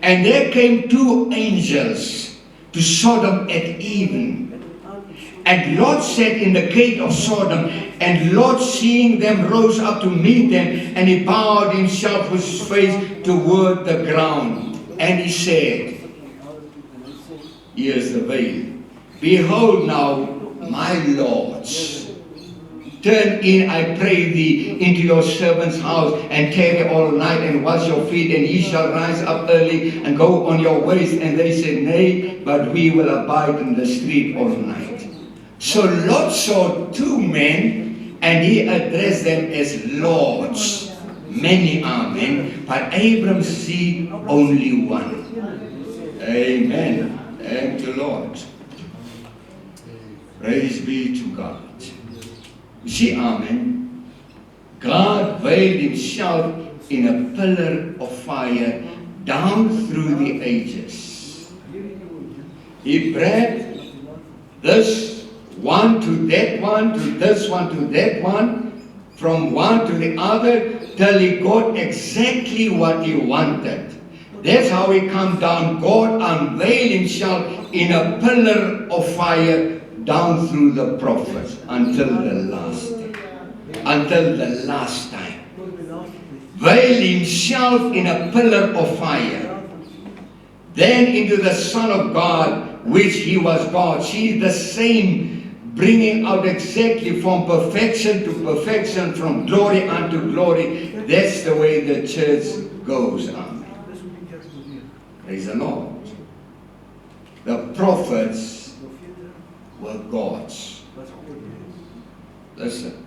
and there came 2 angels to Sodom at even. And Lot sat in the gate of Sodom, and Lot, seeing them, rose up to meet them, and he bowed himself with his face toward the ground. And he said, here's the veil. Behold now, my lords, turn in, I pray thee, into your servant's house, and tarry all night, and wash your feet, and ye shall rise up early, and go on your ways. And they said, nay, but we will abide in the street all night. So Lot saw 2 men, and he addressed them as lords. Many, amen. But Abram see only one. Amen. Thank you, Lord. Praise be to God. You see, amen, God veiled himself in a pillar of fire down through the ages. He brought this one to that one, to this one to that one, from one to the other, till he got exactly what he wanted. That's how he come down. God unveiled himself in a pillar of fire down through the prophets until the last day, until the last time. Veiled himself in a pillar of fire. Then into the Son of God, which he was God. See, the same, bringing out exactly from perfection to perfection, from glory unto glory. That's the way the church goes. Amen. Praise the Lord. The prophets were gods. Listen.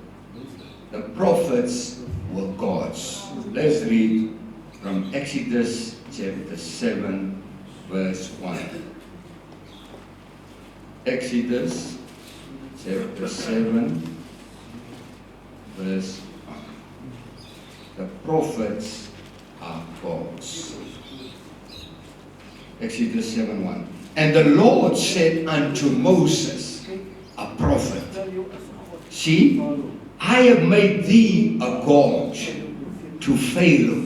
The prophets were gods. Let's read from Exodus chapter 7, verse 1. Exodus chapter 7, verse 1. The prophets are gods. Exodus 7:1. And the Lord said unto Moses, a prophet. See, I have made thee a God to Pharaoh,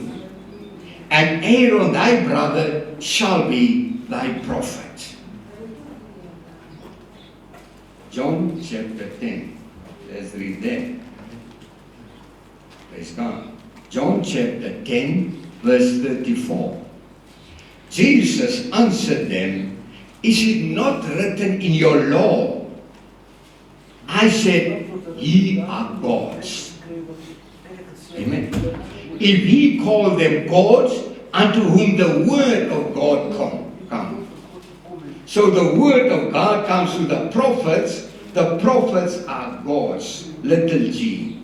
and Aaron thy brother shall be thy prophet. John chapter 10. Let's read that. Praise God. John chapter 10, verse 34. Jesus answered them, is it not written in your law? I said, ye are gods. Amen. If he called them gods, unto whom the word of God come. So the word of God comes to the prophets. The prophets are gods, little g.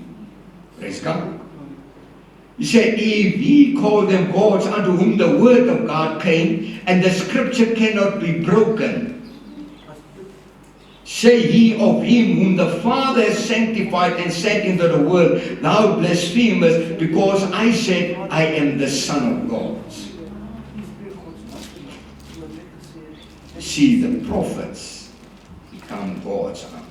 Praise God. He said, if he called them gods unto whom the word of God came, and the scripture cannot be broken. Say ye of him whom the Father has sanctified and sent into the world, thou blasphemest, because I said, I am the Son of God. See, the prophets become gods. Amen.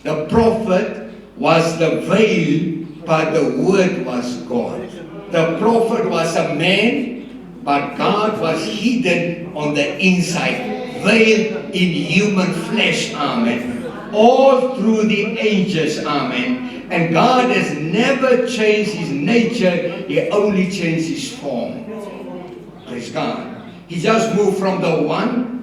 The prophet was the veil, but the word was God. The prophet was a man, but God was hidden on the inside, veiled in human flesh. Amen. All through the ages. Amen. And God has never changed his nature, he only changed his form. Praise God. He just moved from the one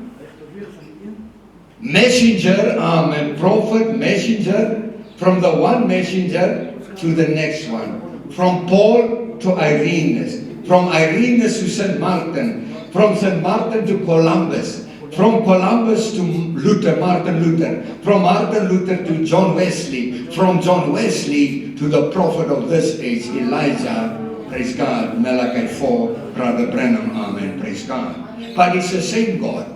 messenger, amen, prophet, messenger, from the one messenger to the next one. From Paul to Irenaeus, from Irenaeus to St. Martin, from St. Martin to Columbus, from Columbus to Luther, Martin Luther, from Martin Luther to John Wesley, from John Wesley to the prophet of this age, Elijah, praise God, Malachi 4, Brother Branham, amen, praise God. But it's the same God.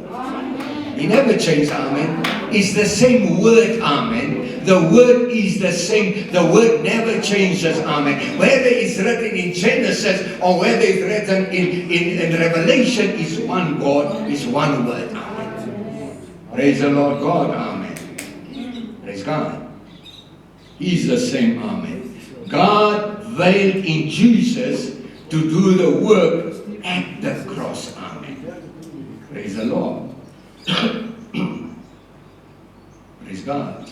He never changed, amen. It's the same word, amen. The word is the same. The word never changes, amen. Whether it's written in Genesis or whether it's written in Revelation, is one God, is one word, amen. Praise the Lord God, amen. Praise God. He's the same, amen. God veiled in Jesus to do the work at the cross, amen. Praise the Lord. Praise God.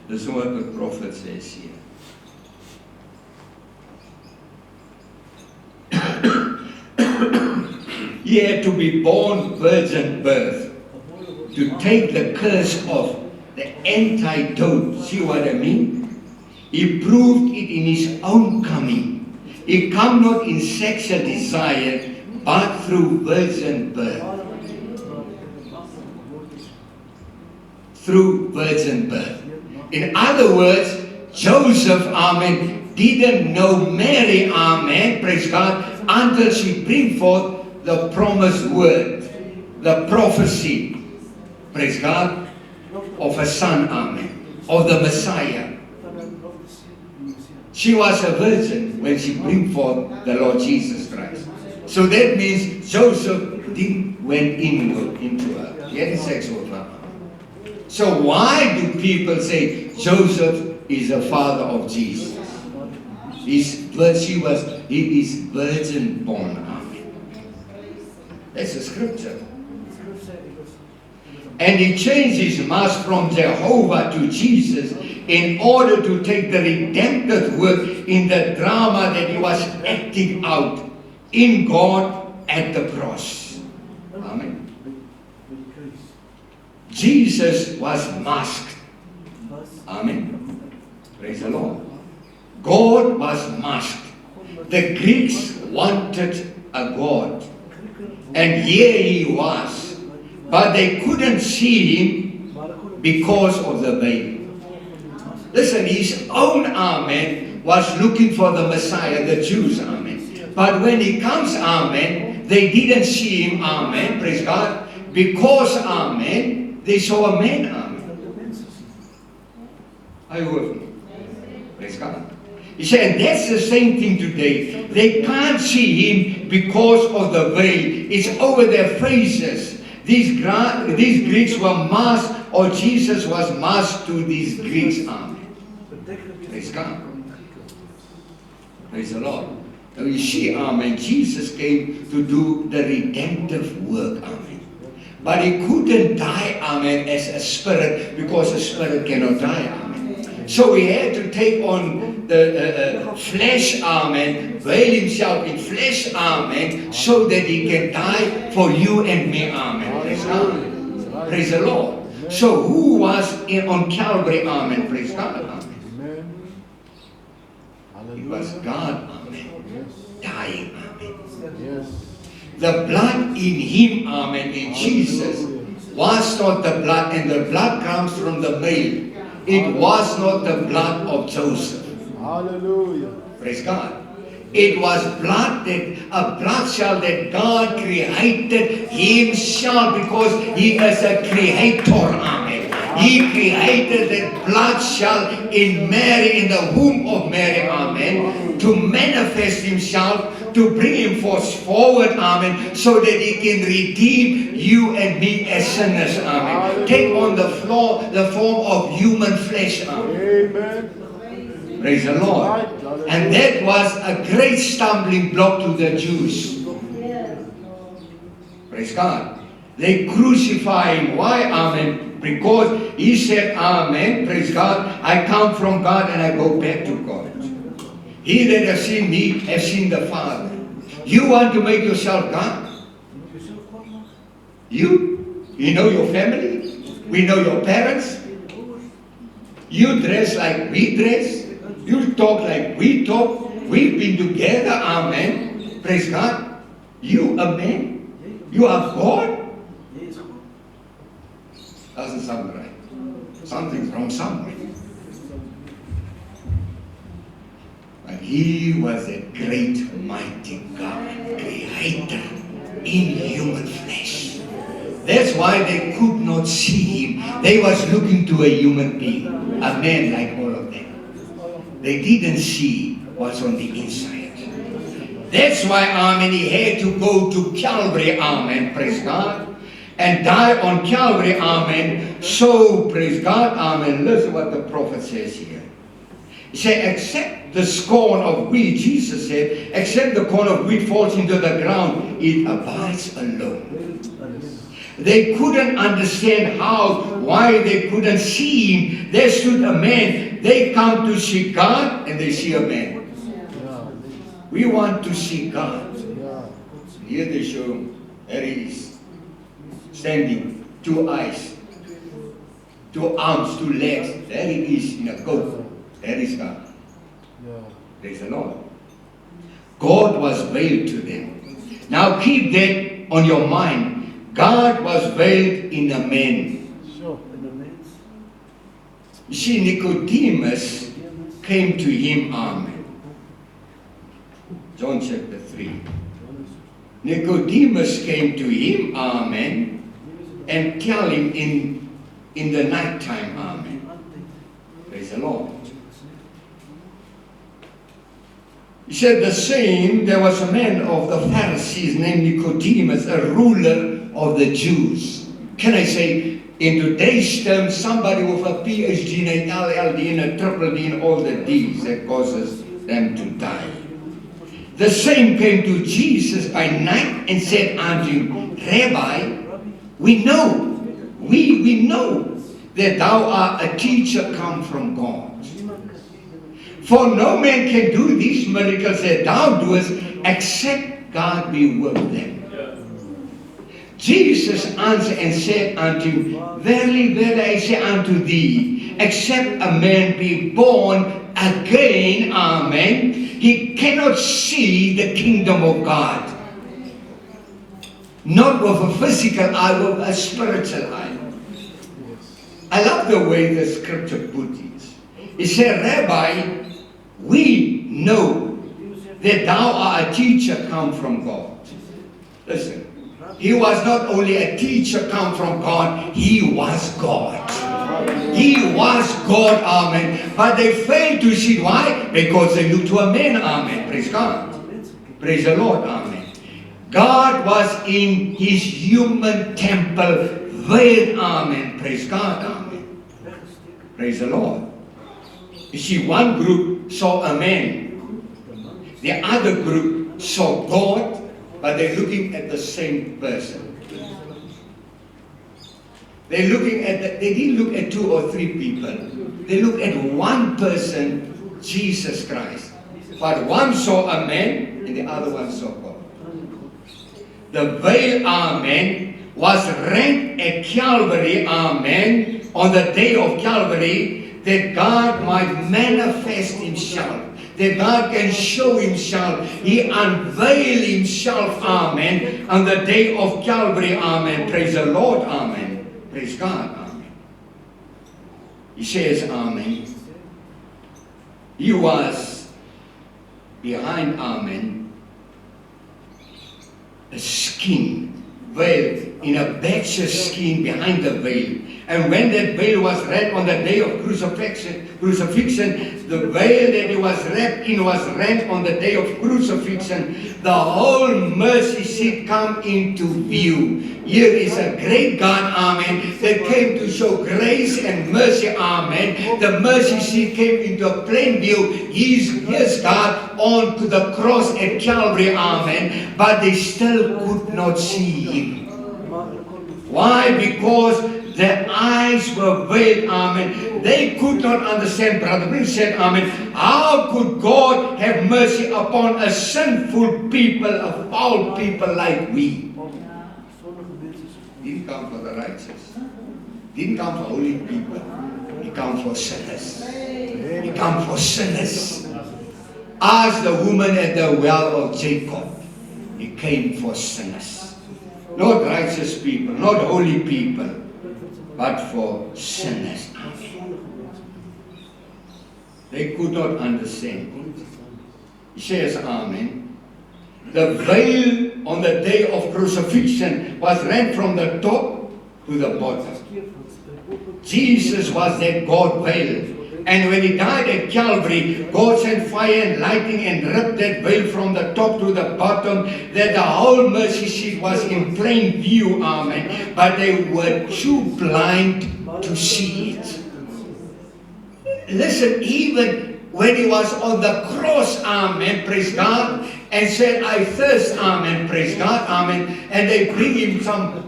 This is what the prophet says here. He had to be born virgin birth to take the curse of the antidote. See what I mean? He proved it in his own coming. He come not in sexual desire, but through virgin birth. Through virgin birth. In other words, Joseph, amen, didn't know Mary, amen, praise God, until she bring forth the promised word, the prophecy, praise God, of a son, amen, of the Messiah. She was a virgin when she bring forth the Lord Jesus Christ. So that means Joseph didn't went inward into her. He had sex with her. So why do people say Joseph is the father of Jesus? He is virgin born. Amen. That's a scripture. And he changed his mask from Jehovah to Jesus in order to take the redemptive work in the drama that he was acting out in God at the cross. Amen. Jesus was masked. Amen. Praise the Lord. God was masked. The Greeks wanted a God. And here he was. But they couldn't see him because of the veil. Listen, his own amen was looking for the Messiah, the Jews, amen. But when he comes, amen, they didn't see him, amen, praise God, because, amen, they saw a man, amen. Are you with me? Praise God. He said, and that's the same thing today. They can't see him because of the veil. It's over their faces. These Greeks were masked or Jesus was masked to these Greeks. Amen. Praise God. Praise the Lord. Now you see, amen, Jesus came to do the redemptive work, amen. But he couldn't die, amen, as a spirit, because a spirit cannot die, amen. So he had to take on the flesh, amen, veil himself in flesh, amen, so that he can die for you and me, amen. Praise God. Praise the Lord. So who was on Calvary, amen, praise God, amen. It was God, amen, dying, amen. The blood in him, amen, in Jesus, was not the blood, and the blood comes from the male. It was not the blood of Joseph. Hallelujah. Praise God. It was blood, that a blood cell that God created himself, because he is a creator, amen. He created that blood cell in Mary, in the womb of Mary, amen, to manifest himself, to bring him forward, amen, so that he can redeem you and me as sinners, amen. Take on the form of human flesh, amen. Amen. Praise the Lord. And that was a great stumbling block to the Jews. Praise God. They crucify him. Why? Amen. Because he said, amen, praise God, I come from God and I go back to God. He that has seen me has seen the Father. You want to make yourself God? You know your family? We know your parents? You dress like we dress? You talk like we talk? We've been together, amen. Praise God. You a man? You are God? Doesn't sound right. Something's wrong somewhere. But he was a great, mighty God, creator in human flesh. That's why they could not see him. They was looking to a human being, a man like all of them. They didn't see what's on the inside. That's why, amen, he had to go to Calvary, amen, praise God, and die on Calvary, amen. So, praise God, amen. Listen what the prophet says here. He said, except the scorn of wheat, Jesus said, except the corn of wheat falls into the ground, it abides alone. They couldn't understand why they couldn't see him. There stood a man. They come to see God and they see a man. We want to see God. Here they show, there he is, standing, 2 eyes, 2 arms, 2 legs. There he is in a coat. There is God. Praise the Lord. God was veiled to them. Now keep that on your mind. God was veiled in a man. You see, Nicodemus came to him, amen. John chapter 3. Nicodemus came to him, amen, and tell him in the night time, amen. Praise the Lord. He said the same, there was a man of the Pharisees named Nicodemus, a ruler of the Jews. Can I say, in today's terms, somebody with a PhD and an LLD and a triple D and all the D's that causes them to die. The same came to Jesus by night and said unto him, Rabbi, we know that thou art a teacher come from God. For no man can do these miracles that thou doest, except God be with them. Jesus answered and said unto him, Verily, verily, I say unto thee, except a man be born again, amen, he cannot see the kingdom of God. Not with a physical eye, with a spiritual eye. I love the way the scripture put it. It said, Rabbi, we know that thou art a teacher come from God. Listen, he was not only a teacher come from God, he was God. He was God, amen. But they failed to see why? Because they looked to a man, amen. Praise God. Praise the Lord, amen. God was in his human temple veiled, amen. Praise God, amen. Praise the Lord. You see, one group saw a man, the other group saw God, but they're looking at the same person. They're looking at they didn't look at 2 or 3 people. They looked at one person, Jesus Christ. But one saw a man and the other one saw God. The veil, amen, was rent at Calvary, amen, on the day of Calvary, that God might manifest himself, that God can show himself. He unveiled himself, amen, on the day of Calvary, amen. Praise the Lord, amen. Praise God, amen. He says, amen. He was behind, amen, a skin, veil, in a badger skin behind the veil. And when that veil was rent on the day of crucifixion, the veil that he was wrapped in was rent on the day of crucifixion. The whole mercy seat come into view. Here is a great God, amen, that came to show grace and mercy, amen. The mercy seat came into a plain view. Here's God on to the cross at Calvary, amen. But they still could not see him. Why? Because their eyes were veiled, amen. They could not understand. Brother Bill said, amen, how could God have mercy upon a sinful people, a foul people like we? Didn't come for the righteous. Didn't come for holy people. He come for sinners. He come for sinners. Ask the woman at the well of Jacob. He came for sinners. Not righteous people, not holy people, but for sinners. They could not understand. He says, amen. The veil on the day of crucifixion was rent from the top to the bottom. Jesus was that God veil. And when he died at Calvary, God sent fire and lightning and ripped that veil from the top to the bottom, that the whole mercy seat was in plain view, amen. But they were too blind to see it. Listen, even when he was on the cross, amen, praise God, and said, I thirst, amen, praise God, amen, and they bring him some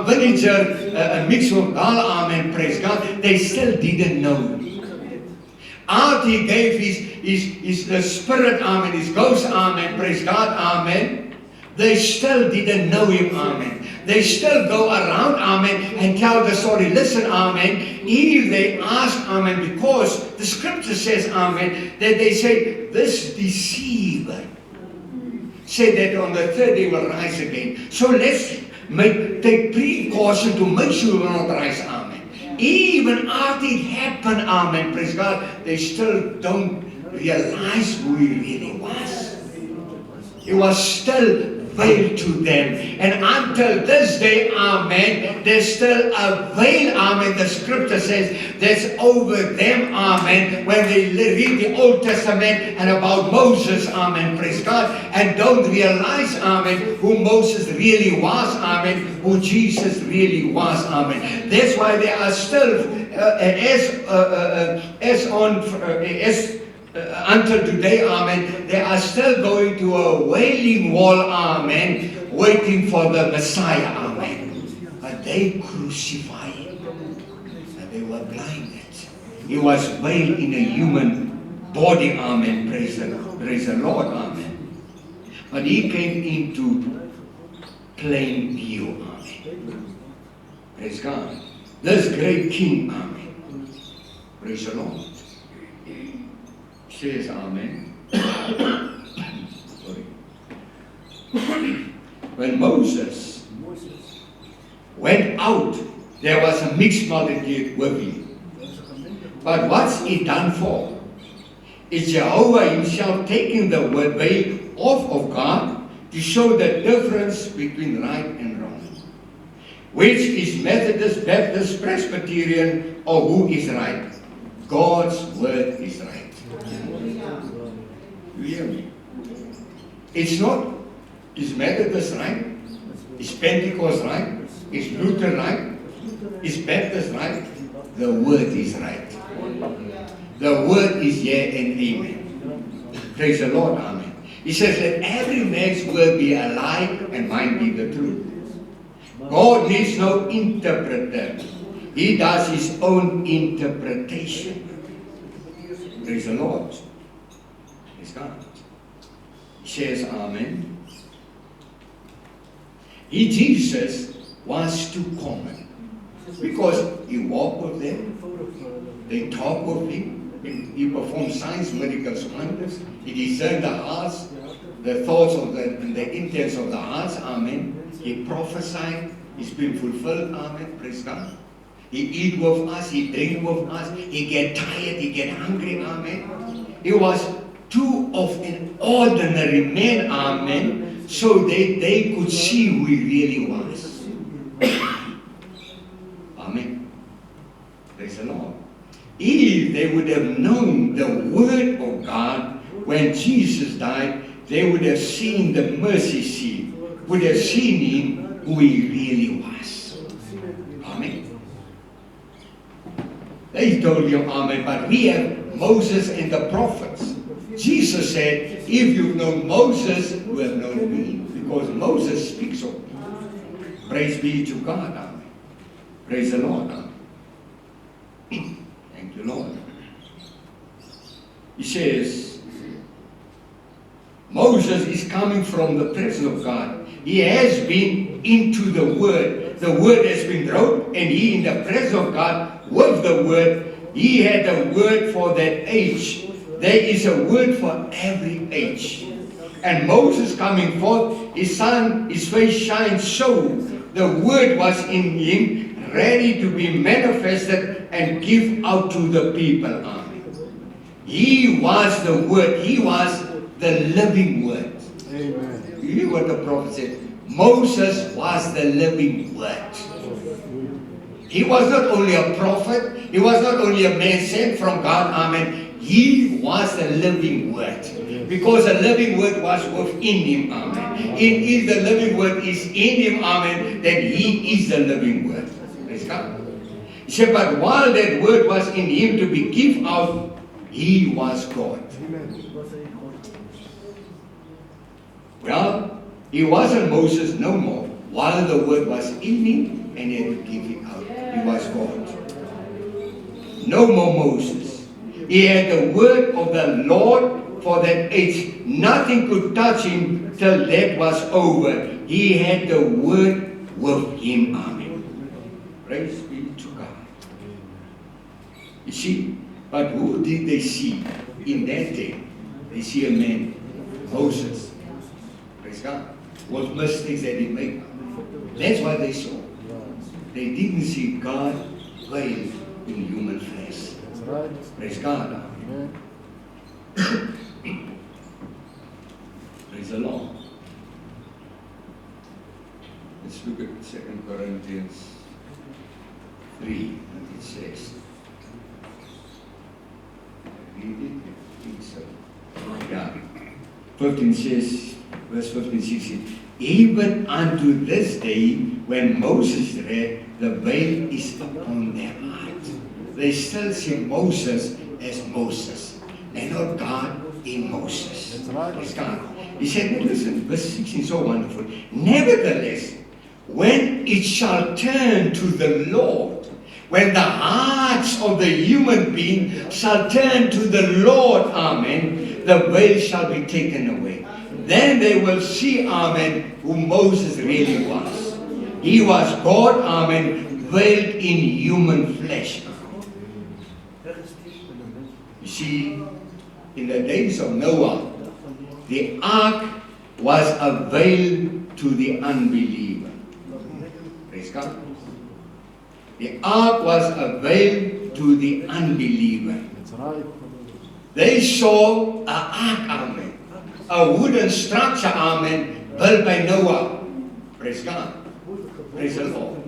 vinegar mixed with gall, amen, praise God, they still didn't know. After he gave his spirit, amen, his ghost, amen, praise God, amen, they still didn't know him, amen. They still go around, amen, and tell the story. Listen, amen, if they ask, amen, because the scripture says, amen, that they say, this deceiver said that on the third day will rise again. So let's take precaution to make sure we will not rise, amen. Even after it happened, amen, praise God, they still don't realize who he really was. He was still veil to them. And until this day, amen, there's still a veil, amen, the scripture says, that's over them, amen, when they read the Old Testament and about Moses, amen, praise God, and don't realize, amen, who Moses really was, amen, who Jesus really was, amen. That's why they are still, until today, amen, they are still going to a wailing wall, amen, waiting for the Messiah, amen. But they crucified him, and they were blinded. He was veiled in a human body, amen, praise the Lord, amen. But he came into plain view, amen. Praise God. This great King, amen. Praise the Lord. Says amen. Sorry. When Moses went out, there was a mixed multitude with him. But what's he done for? Is Jehovah himself taking the veil off of God to show the difference between right and wrong? Which is Methodist, Baptist, Presbyterian, or who is right? God's word is right. You hear me? It's not, is Methodist right? Is Pentecost right? Is Luther right? Is Baptist right? The word is right. The word is yea and amen. Praise the Lord, amen. He says, let every man's word be a lie and mine be the truth. God needs no interpreter. He does his own interpretation. Praise the Lord. Praise God. He says, amen. Jesus was too common because he walked with them, they talked with him, he performed signs, miracles, wonders, he discerned the hearts, the thoughts of and the intents of the hearts, amen. He prophesied, it's been fulfilled, amen, praise God. He eat with us, he drink with us, he get tired, he get hungry, amen. He was too of an ordinary man, amen, so they could see who he really was. Amen. Praise the Lord. If they would have known the word of God when Jesus died, they would have seen the mercy seat, would have seen him who he really was. Amen. They told you, amen, but we have Moses and the prophets. Jesus said, if you've known Moses, you have known me, because Moses speaks of me. Praise be to God, amen. Praise the Lord, amen. Thank you, Lord. He says, Moses is coming from the presence of God. He has been into the Word. The Word has been wrote, and he in the presence of God with the Word. He had a word for that age. There is a word for every age. And Moses coming forth, his face shines so. The word was in him, ready to be manifested and give out to the people. Amen. He was the word. He was the living word. Amen. You hear what the prophet said? Moses was the living word. He was not only a prophet. He was not only a man sent from God. Amen. He was the living word. Because the living word was within him. Amen. If the living word is in him, amen, then he is the living word. Praise God. He said, but while that word was in him to be given out, he was God. Well, he wasn't Moses no more. While the word was in him and he had to give it out, he was God. No more Moses. He had the word of the Lord for that age. Nothing could touch him till that was over. He had the word with him. Amen. Praise be to God. You see, but who did they see in that day? They see a man, Moses. Praise God. What mistakes that he made. That's what they saw. They didn't see God veiled in human flesh. Praise God. Amen. Praise the Lord. Let's look at 2 Corinthians 3, and it says, read it, I think so. Yeah. 15 says, verse 15, 16, even unto this day, when Moses read, the veil is upon their heart. They still see Moses as Moses, and not God in Moses. That's right. Praise God. He said, listen, verse 16, so wonderful. Nevertheless, when it shall turn to the Lord, when the hearts of the human being shall turn to the Lord, amen, the veil shall be taken away. Then they will see, amen, who Moses really was. He was God, amen, veiled in human flesh. You see, in the days of Noah, the ark was a veil to the unbeliever. Praise God. The ark was a veil to the unbeliever. That's right. They saw an ark, amen, a wooden structure, amen, built by Noah. Praise God. Praise the Lord.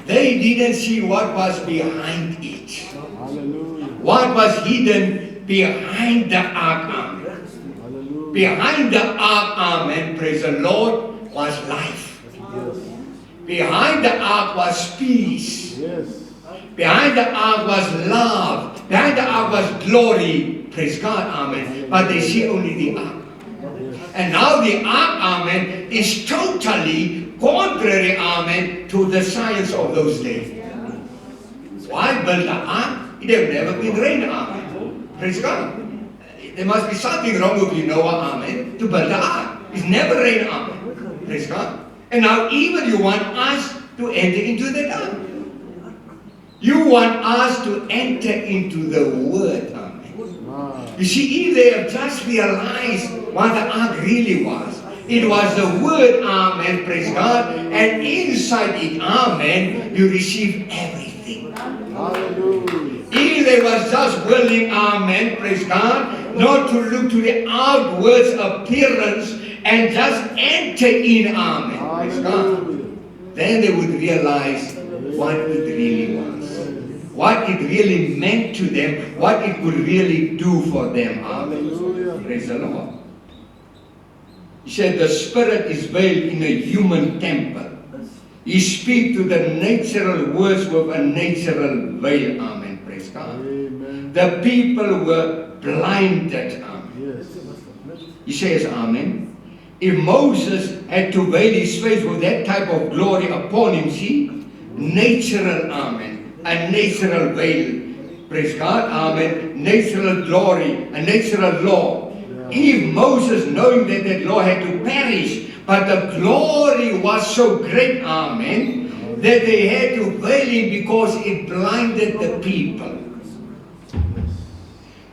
They didn't see what was behind it. Hallelujah. What was hidden behind the ark, amen. Hallelujah. Behind the ark, amen, praise the Lord, was life. Yes. Behind the ark was peace. Yes. Behind the ark was love. Behind the ark was glory. Praise God, amen. But they see only the ark. And now the ark, amen, is totally contrary, amen, to the science of those days. Why build the ark? It have never been rain, amen. Praise God. There must be something wrong with you, Noah, amen, to build the ark. It's never rain, amen. Praise God. And now even you want us to enter into the ark. You want us to enter into the word, amen. You see, if they have just realized what the ark really was, it was the word, amen, praise God, and inside it, amen, you receive everything. Hallelujah. If they was just willing, amen, praise God, not to look to the outwards appearance and just enter in, amen, praise God, then they would realize what it really was. What it really meant to them, what it could really do for them. Amen. Praise the Lord. He said the spirit is veiled in a human temple. He speaks to the natural words with a natural veil. Amen. Praise God. Amen. The people were blinded. Amen. Yes. He says, amen. If Moses had to veil his face with that type of glory upon him, see, natural, amen. A natural veil, praise God, amen, natural glory, a natural law. If Moses, knowing that that law had to perish, but the glory was so great, amen, that they had to veil him because it blinded the people.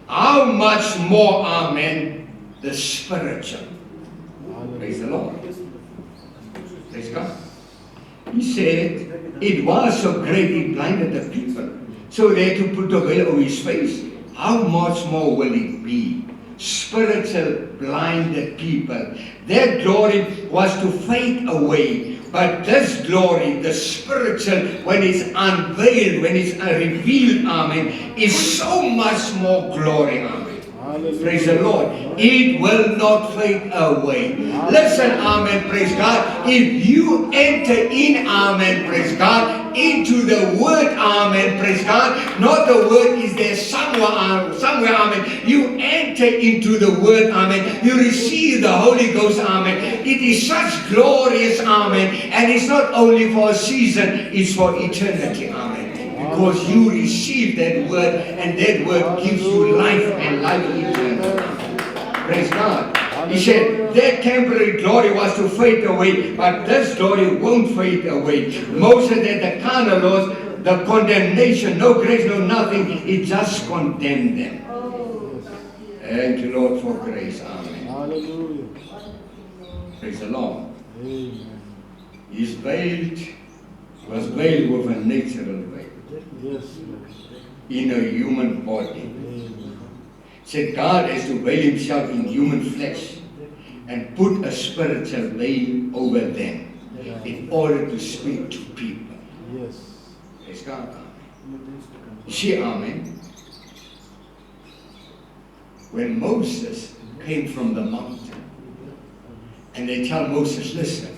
How much more, amen, the spiritual. Praise the Lord. Praise God. He said, it was so great it blinded the people. So they had to put the veil over his face. How much more will it be? Spiritual blinded people. Their glory was to fade away. But this glory, the spiritual, when it's unveiled, when it's revealed, amen, is so much more glory, amen. Praise the Lord. It will not fade away. Listen, amen, praise God. If you enter in, amen, praise God, into the word, amen, praise God, not the word is there somewhere, amen. You enter into the word, amen. You receive the Holy Ghost, amen. It is such glorious, amen. And it's not only for a season, it's for eternity, amen. Because you receive that word, and that word gives you life and life eternal. Praise God. He said that temporary glory was to fade away, but this glory won't fade away. Moses had the carnal laws, the condemnation, no grace, no nothing. It just condemned them. Thank you, Lord, for grace. Amen. Hallelujah. Praise the Lord. Amen. His veil was veiled with a natural veil. Yes. In a human body. Said God has to veil himself in human flesh and put a spiritual veil over them in order to speak to people. Yes. Praise God. You see, amen. When Moses came from the mountain and they tell Moses, listen,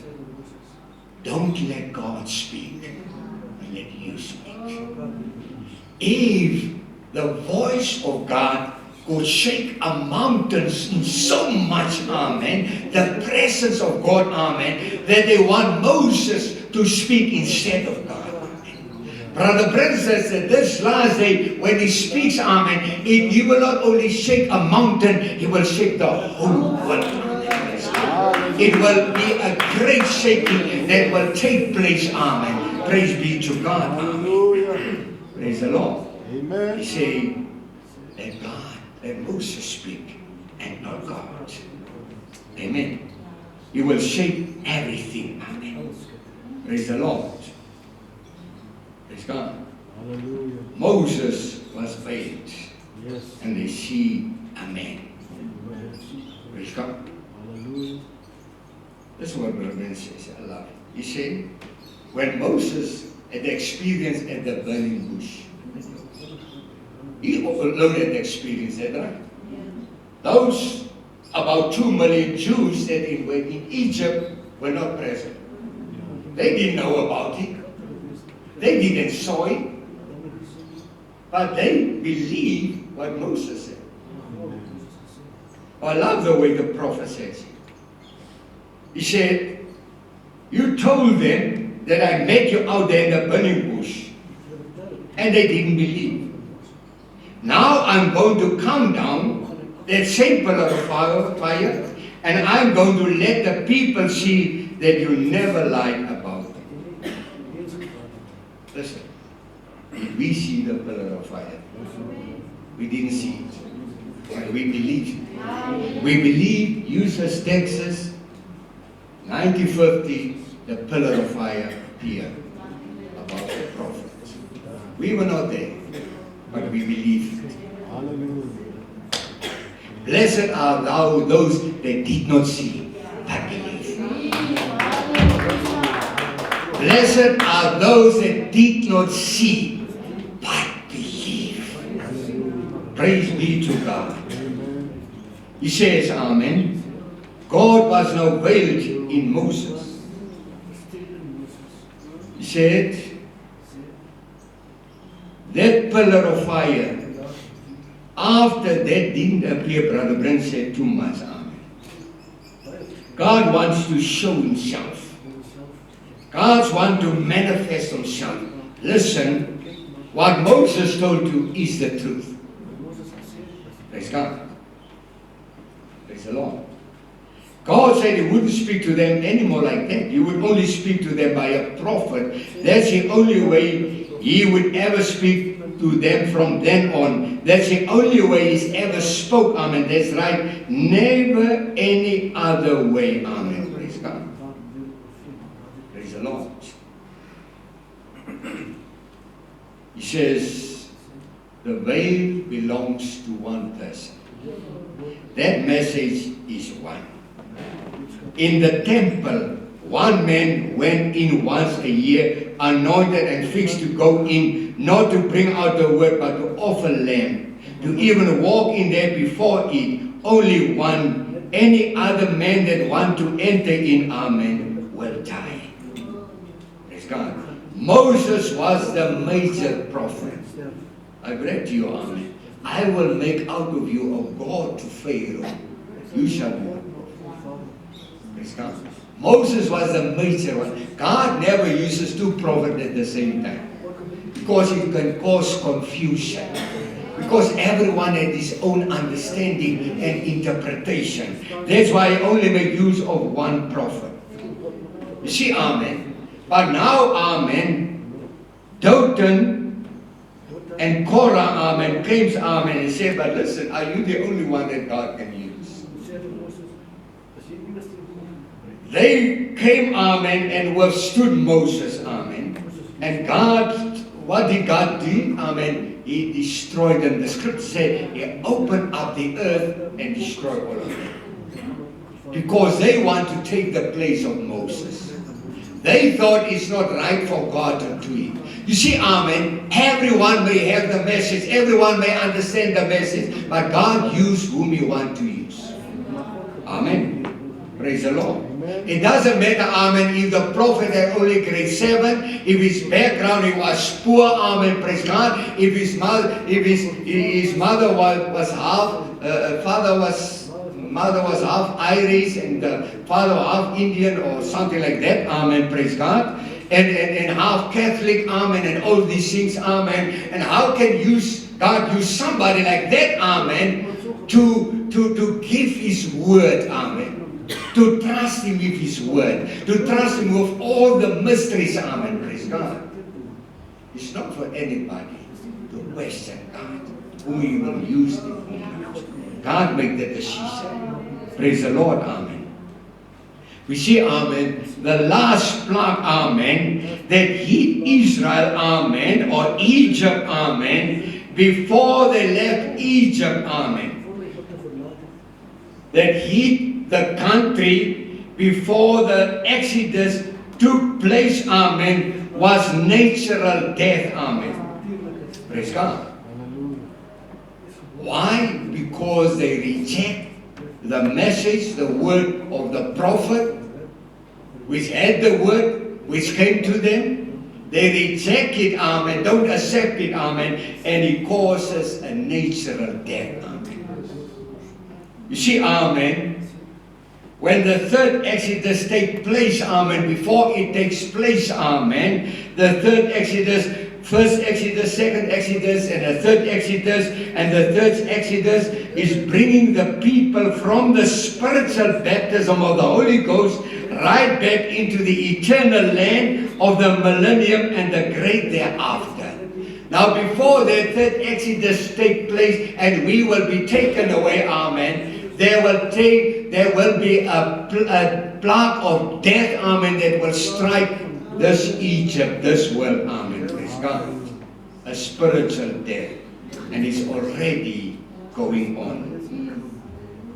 don't let God speak, and let you speak. If the voice of God could shake a mountains in so much, amen, the presence of God, amen, that they want Moses to speak instead of God. Brother Brent says that this last day, when he speaks, amen, he will not only shake a mountain, he will shake the whole world. It will be a great shaking that will take place, amen. Praise be to God, amen. Praise the Lord. Amen. He said, let God, let Moses speak, and not God. Amen. He will shake everything, amen. Praise the Lord. Praise God. Hallelujah. Moses was veiled, Yes. and they see a man. Praise God. Hallelujah. That's what Brother Ben says. I love it. He said, when Moses had the experience at the burning bush, he alone had the experience, that right? Those about 2 million Jews that were in Egypt were not present. They didn't know about it. They didn't saw it. But they believed what Moses said. I love the way the prophet says it. He said, you told them that I met you out there in the burning bush. And they didn't believe. Now I'm going to come down that same pillar of fire, and I'm going to let the people see that you never lied about them. Listen, did we see the pillar of fire? We didn't see it. But we believed it. We believe Eustis, Texas, 1950, the pillar of fire appeared about the prophet. We were not there, but we believed it. Hallelujah. Blessed are thou those that did not see, but believe. Blessed are those that did not see, but believe. Praise be to God. He says, Amen. God was now veiled in Moses. He said, that pillar of fire, after that didn't appear, Brother Brent said, 2 months. Amen. God wants to show himself. God wants to manifest himself. Listen, what Moses told you is the truth. Praise God. Praise the Lord. God said he wouldn't speak to them anymore like that. He would only speak to them by a prophet. That's the only way he would ever speak to them from then on. That's the only way he's ever spoke. Amen. That's right. Never any other way. Amen. Praise God. Praise the Lord. He says, the veil belongs to one person. That message is one. In the temple, one man went in once a year, anointed and fixed to go in, not to bring out the word, but to offer lamb. To even walk in there before it, only one. Any other man that want to enter in, amen, will die. Praise God. Moses was the major prophet. I read to you, amen. I will make out of you a God to Pharaoh. You shall be a prophet. Praise God. Moses was the major one. God never uses 2 prophets at the same time. Because it can cause confusion. Because everyone has his own understanding and interpretation. That's why I only make use of 1 prophet. You see, amen. But now, amen, Dathan and Korah, amen, came, amen, and said, but listen, are you the only one that God can use? They came, amen, and withstood Moses, amen. And God, what did God do? Amen. He destroyed them. The scripture said he opened up the earth and destroyed all of them. Because they want to take the place of Moses. They thought it's not right for God to do it. You see, amen, everyone may have the message, everyone may understand the message, but God used whom he wants to use. Amen. Praise the Lord. It doesn't matter, amen, if the prophet had only grade 7, if his background he was poor, amen, praise God, if his mother was half, mother was half Irish and the father half Indian or something like that, amen, praise God, and half Catholic, amen, and all these things, amen, and how can God use somebody like that, amen, to give his word, amen. To trust him with his word. To trust him with all the mysteries. Amen. Praise God. It's not for anybody to question God. Whom he will use them. God make the decision. Praise the Lord. Amen. We see, amen, the last plague, amen, that hit Israel, amen, or Egypt, amen, before they left Egypt, amen. That hit the country before the Exodus took place, amen, was natural death, amen. Praise God. Why? Because they reject the message, the word of the prophet, which had the word, which came to them, they reject it, amen, don't accept it, amen, and it causes a natural death, amen. You see, amen, when the third Exodus takes place, amen, before it takes place, amen, the third Exodus, first Exodus, second Exodus, and the third Exodus, and the third Exodus is bringing the people from the spiritual baptism of the Holy Ghost right back into the eternal land of the millennium and the great thereafter. Now before the third Exodus take place and we will be taken away, amen, there will be a plague of death, amen, that will strike this Egypt, this world, amen, praise God. A spiritual death, and it's already going on.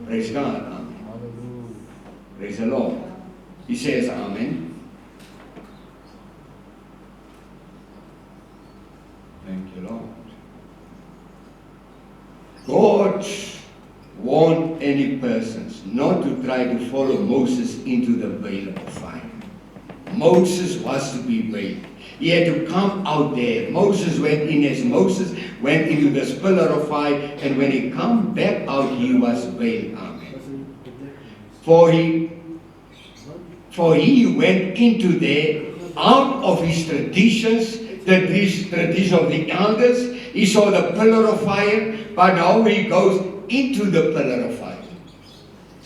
Praise God, amen. Praise the Lord. He says, amen. Thank you, Lord. God warned any persons not to try to follow Moses into the veil of fire. Moses was to be veiled. He had to come out there. Moses went in as Moses went into this pillar of fire, and when he come back out, he was veiled. Amen. For he went into there out of his traditions, the tradition of the elders. He saw the pillar of fire, but now he goes into the pillar of fire.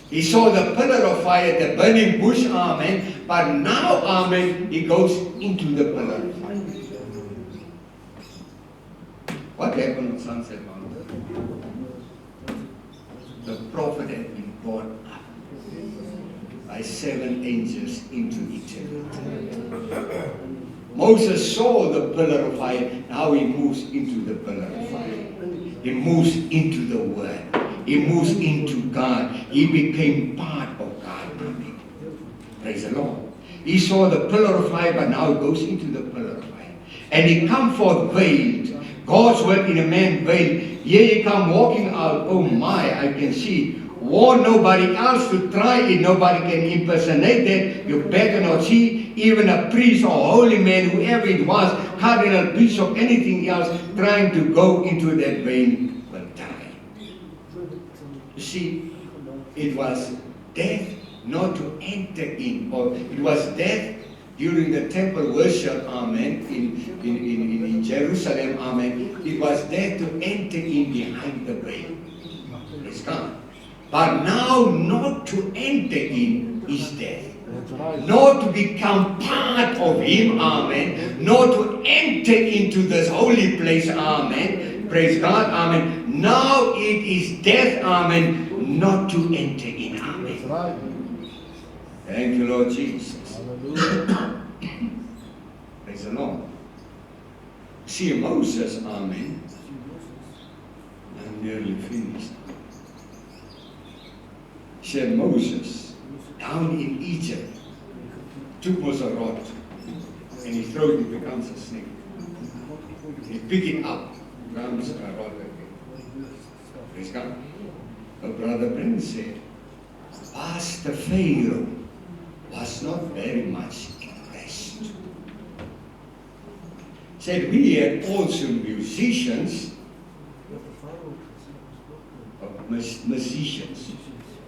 He saw the pillar of fire, the burning bush, amen, but now, amen, he goes into the pillar of fire. What happened on Sunset Mountain? The prophet had been brought up by 7 angels into eternity. Moses saw the pillar of fire, now he moves into the pillar of fire. He moves into the Word. He moves into God. He became part of God. Amen. Praise the Lord. He saw the pillar of fire, but now he goes into the pillar of fire. And he come forth veiled. God's work in a man veiled. Here he come walking out. Oh my, I can see. Warn nobody else to try it. Nobody can impersonate that. You better not see even a priest or holy man, whoever it was, cardinal, bishop, anything else, trying to go into that veil will die. You see, it was death not to enter in, or it was death during the temple worship, amen, in Jerusalem, amen. It was death to enter in behind the veil. Praise God. But now not to enter in is death. Not to become part of him, amen. Not to enter into this holy place, amen. Praise God, amen. Now it is death, amen, not to enter in, amen. Thank you, Lord Jesus. Praise the Lord. See, Moses, amen. I'm nearly finished. Said Moses, down in Egypt, took Moses a rod, and he threw it, it becomes a snake. He picked it up, becomes a rod again. Praise God. But Brother Brent said, Pastor Pharaoh was not very much impressed. Said we had also musicians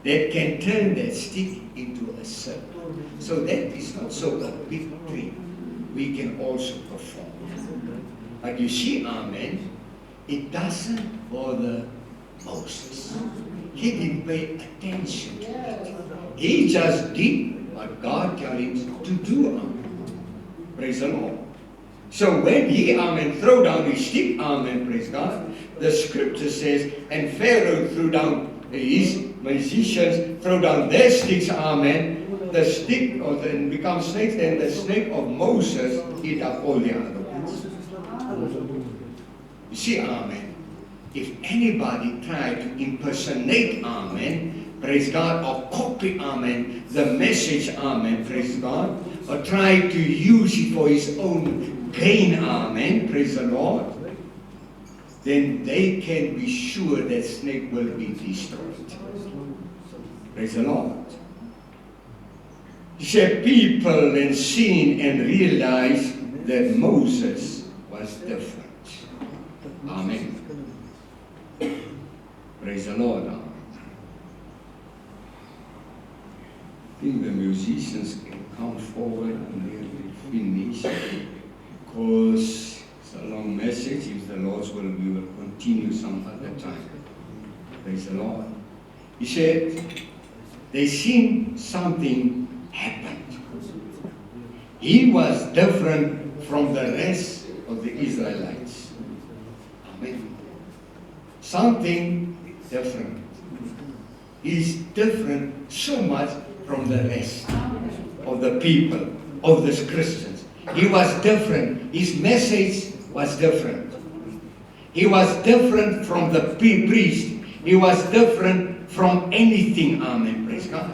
that can turn that stick into a circle. So that is not so a big thing. We can also perform. But you see, amen, it doesn't bother Moses. He didn't pay attention to it. He just did what God told him to do, amen. Praise the Lord. So when he, amen, threw down his stick, amen, praise God, the scripture says, and Pharaoh threw down his musicians, throw down their sticks, amen. The stick of them become snakes, and the snake of Moses eat up all the other ones. You see, amen. If anybody tried to impersonate, amen, praise God, or copy, amen, the message, amen, praise God, or try to use it for his own gain, amen, praise the Lord, then they can be sure that snake will be destroyed. Praise the Lord. He said people then seen and realized that Moses was different. Amen. Praise the Lord. I think the musicians can come forward and nearly finish, because it's a long message. If the Lord's will, we will continue some other time. Praise the Lord. He said, they seen something happened. He was different from the rest of the Israelites. Amen. Something different. He's different so much from the rest of the people, of the Christians. He was different. His message was different. He was different from the priest. He was different from anything. Amen. Praise God.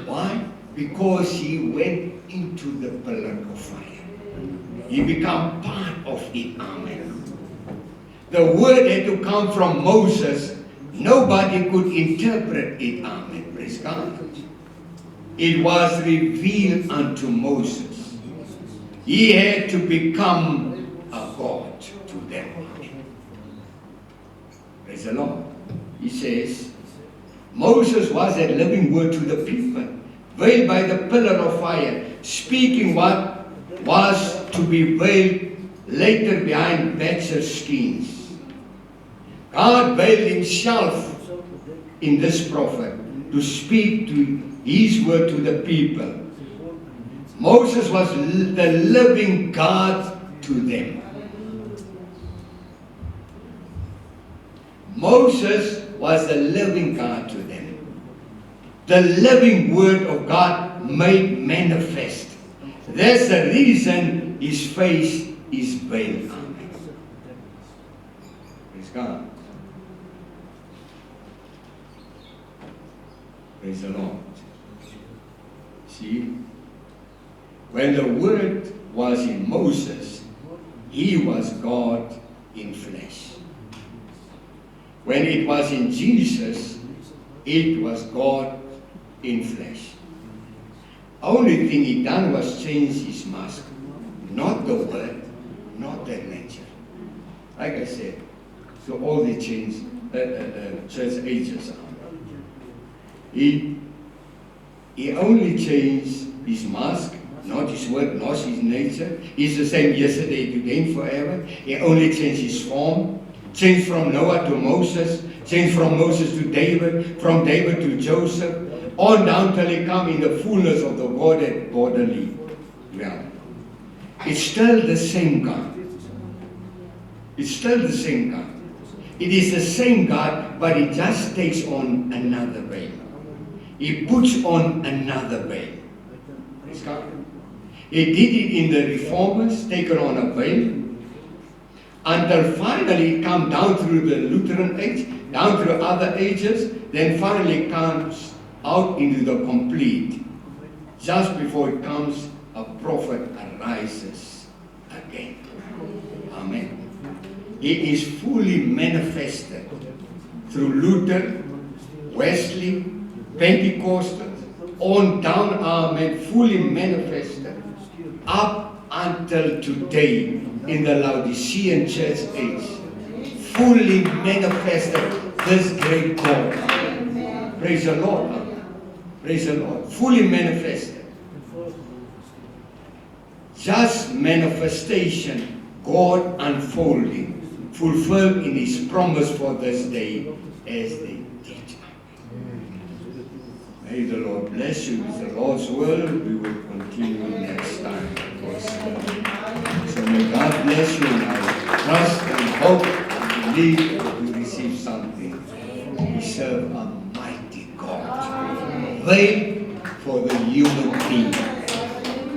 Why? Because he went into the pillar of fire. He became part of it. Amen. The word had to come from Moses. Nobody could interpret it. Amen. Praise God. It was revealed unto Moses. He had to become a God to them. Amen. Praise the Lord. He says, Moses was a living word to the people, veiled by the pillar of fire, speaking what was to be veiled later behind better skins. God veiled himself in this prophet to speak to his word to the people. Moses was the living God to them. Moses was the living God to them. The living word of God made manifest. That's the reason his face is veiled. Amen. Praise God. Praise the Lord. See, when the word was in Moses, he was God in flesh. When it was in Jesus, it was God in flesh. Only thing he done was change his mask, not the word, not the nature. Like I said, so all the change, church ages are. He only changed his mask, not his word, not his nature. He's the same yesterday, today, and forever. He only changed his form, changed from Noah to Moses, changed from Moses to David, from David to Joseph, on down till he come in the fullness of the Godhead bodily. Yeah. It's still the same God. It's still the same God. It is the same God, but it just takes on another veil. He puts on another veil. Praise God. He did it in the Reformers, taken on a veil, until finally it come down through the Lutheran age, down through other ages, then finally comes out into the complete. Just before it comes, a prophet arises again. Amen. He is fully manifested through Luther, Wesley, Pentecostals, on down, amen, fully manifested up until today in the Laodicean church age. Fully manifested this great God. Praise the Lord. Praise the Lord. Fully manifested. Just manifestation, God unfolding, fulfilled in his promise for this day as they did. May the Lord bless you. With the Lord's will, we will continue next time. So may God bless you, and I trust and hope and believe that you receive something. We serve a mighty God, veiled for the human being.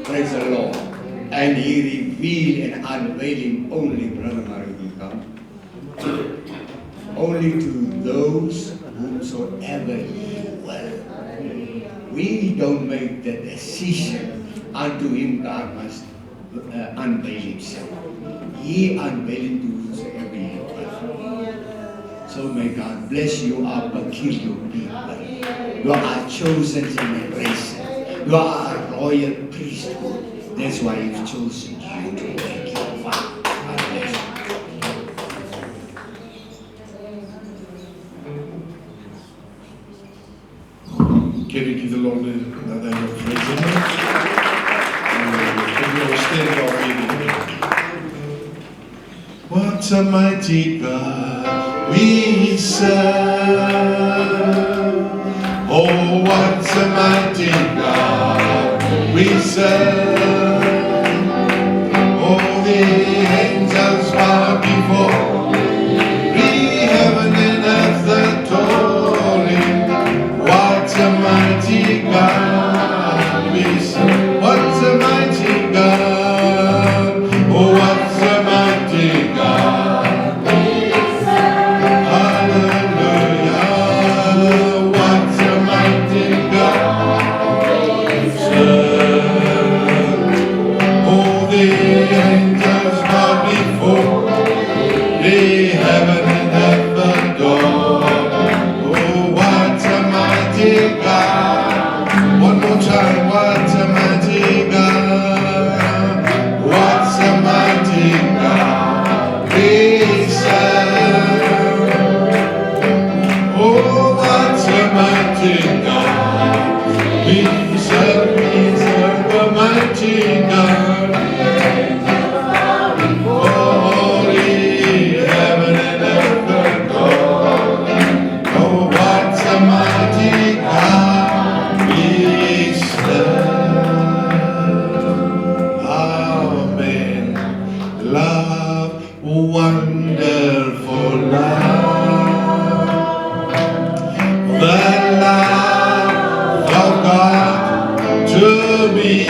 Praise the Lord. And he revealed and unveiled him only, Brother Mary will come, only to those whomsoever he will. We don't make the decision. Unto him God must unveil himself. He unveiled to whomsoever he will. So may God bless you, our peculiar people. You are chosen generation. You are a royal priesthood. That's why He's chosen you to make you father. God bless you. Can we give the Lord another hand of praise? Amen. Can we all stand our feet? What a mighty God we serve. Oh, what a mighty God we serve. Oh, the angels bow before the heaven and earth adore Him. What a mighty God we serve. What a mighty God. Oh, what a mighty God we serve. Hallelujah. What a mighty God we serve. Oh, the angels bow before the heaven and earth adore. Oh, what a mighty God. One more time, what a mighty God. What a mighty God we serve. Oh, what a mighty God we serve. We serve a mighty God. Holy heaven and earth adore. Oh, what a mighty God we serve. Amen. Love, wonderful love. The love of God to me.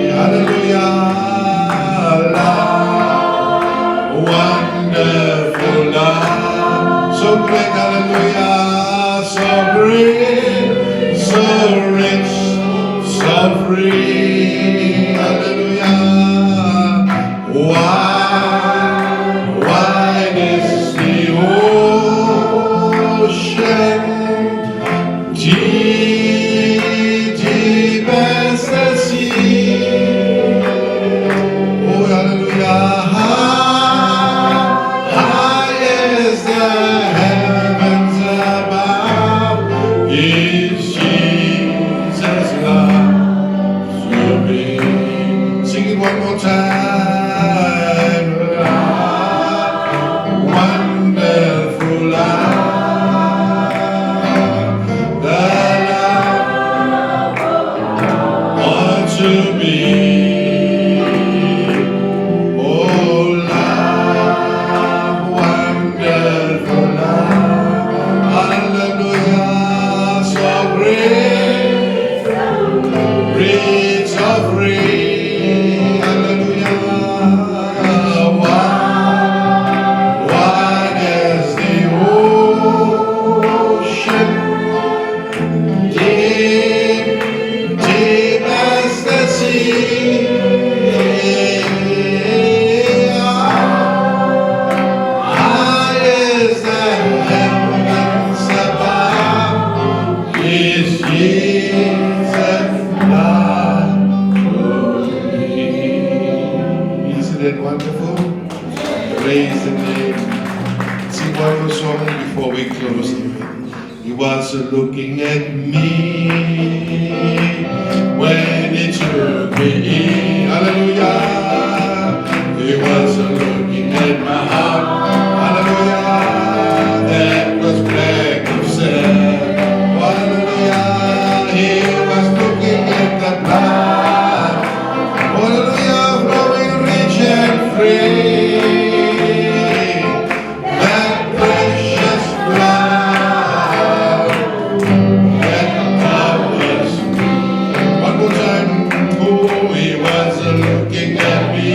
Hallelujah. Love, wonderful love. So great, hallelujah. So great, so rich, so free. Hallelujah. Wide is the ocean, deep as the sea. Oh, hallelujah. High as the heavens above is Jesus' love to me. Sing it one more time. Love, wonderful love. The love ought to be. Oh, love, wonderful love. Hallelujah. So great, rich of free. Hallelujah. Wide as the ocean, deep as the sea. High as the heavens above is Jesus' love to me. Isn't it wonderful? Praise the name. Sing one more song before we close. He was looking at me when He took me in. Hallelujah. He was looking at my heart. Hallelujah. That was black of sin. Hallelujah. He was looking at the blood. Hallelujah. Flowing rich and free. That precious blood that covers me. One more time. Oh, He was looking at me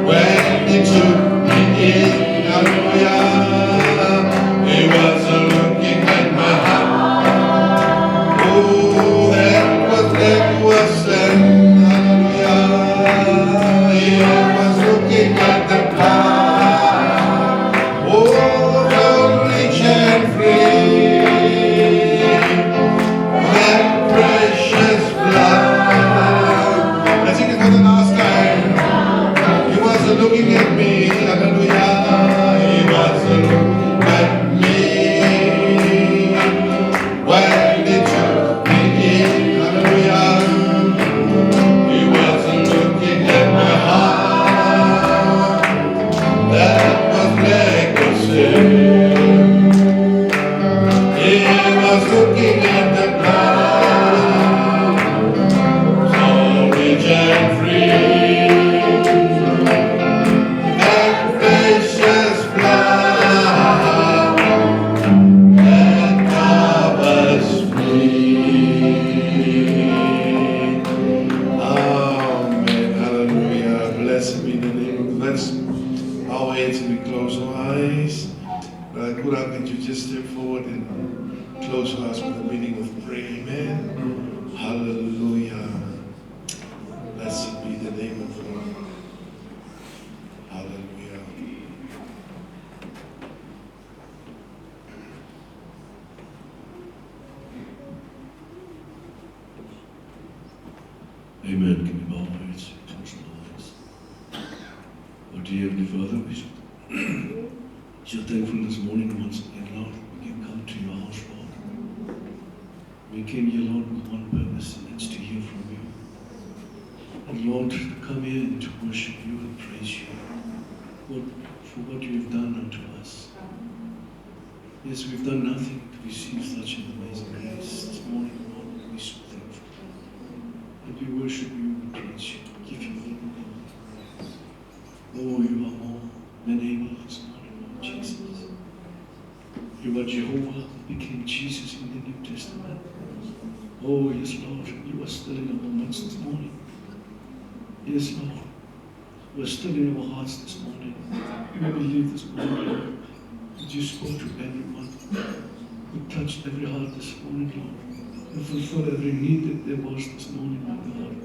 when He took me in. Hallelujah. He was looking at my heart. Oh, that was sin. Hallelujah. He was looking at the blood Kura, could you just step forward and close us with a meeting of prayer? Amen. Hallelujah. Blessed be the name of the Lord. Hallelujah. Amen. Can we bow our heads, close our eyes? Oh, dear Heavenly Father, we're so thankful this morning once again, Lord. We can come to your house, Lord. We came here, Lord, with one purpose, and that's to hear from you. And Lord, to come here and to worship you and praise you for what you have done unto us. Yes, we've done nothing to receive such an amazing grace this morning, Lord. We're so thankful. And we worship you, we praise you, give you all the glory. Oh, you are more than able this morning, Lord Jesus. You are Jehovah who became Jesus in the New Testament. Oh, yes, Lord, you are still in our midst this morning. Yes, Lord, you are still in our hearts this morning. We believe this morning, Lord, that you spoke to everyone. You touched every heart this morning, Lord. And fulfill every need that there was this morning, my God.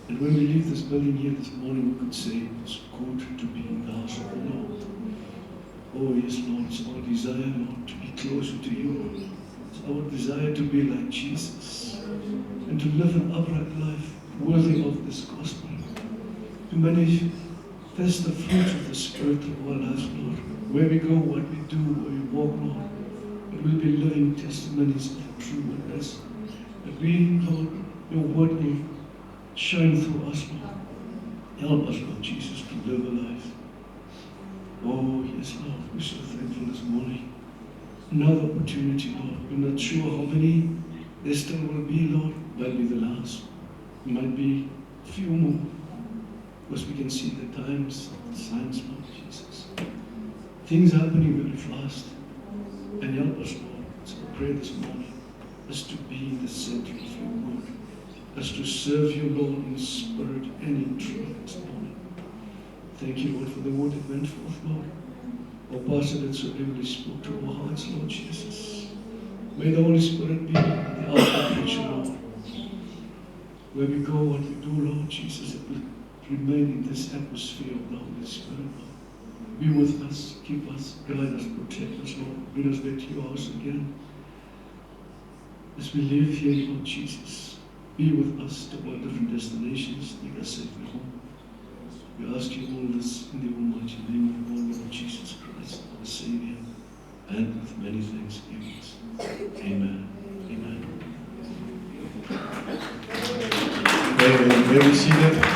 And when we leave this building here this morning, we could say it's good to be in the house of the Lord. Oh yes, Lord, it's our desire, Lord, to be closer to you. It's our desire to be like Jesus and to live an upright life worthy of this gospel. To manifest the fruit of the Spirit of our lives, Lord. Where we go, what we do, where we walk, Lord. It will be living testimonies of the true witness. That we, Lord, your word will shine through us, Lord. Help us, Lord Jesus, to live a life. Oh, yes, Lord, we're so thankful this morning. Another opportunity, Lord. We're not sure how many there still will be, Lord. Might be the last. It might be a few more. Because we can see the times, the signs, Lord Jesus. Things happening very fast. And help us, Lord. So I pray this morning us to be in the center of your word. Us to serve you, Lord, in spirit and in truth this morning. Thank you, Lord, for the word that went forth, Lord. Our pastor that so ably spoke to our hearts, Lord Jesus. May the Holy Spirit be the outward preacher, Lord. Where we go, what we do, Lord Jesus, it will remain in this atmosphere of the Holy Spirit, Lord. Be with us, keep us, guide us, protect us, Lord. Bring us back to your house again. As we live here, Lord Jesus, be with us to our different destinations. Take us safely home. We ask you all this in the almighty name of our Lord Jesus Christ, our Savior, and with many thanksgivings. Amen. Amen. Amen. May we see that?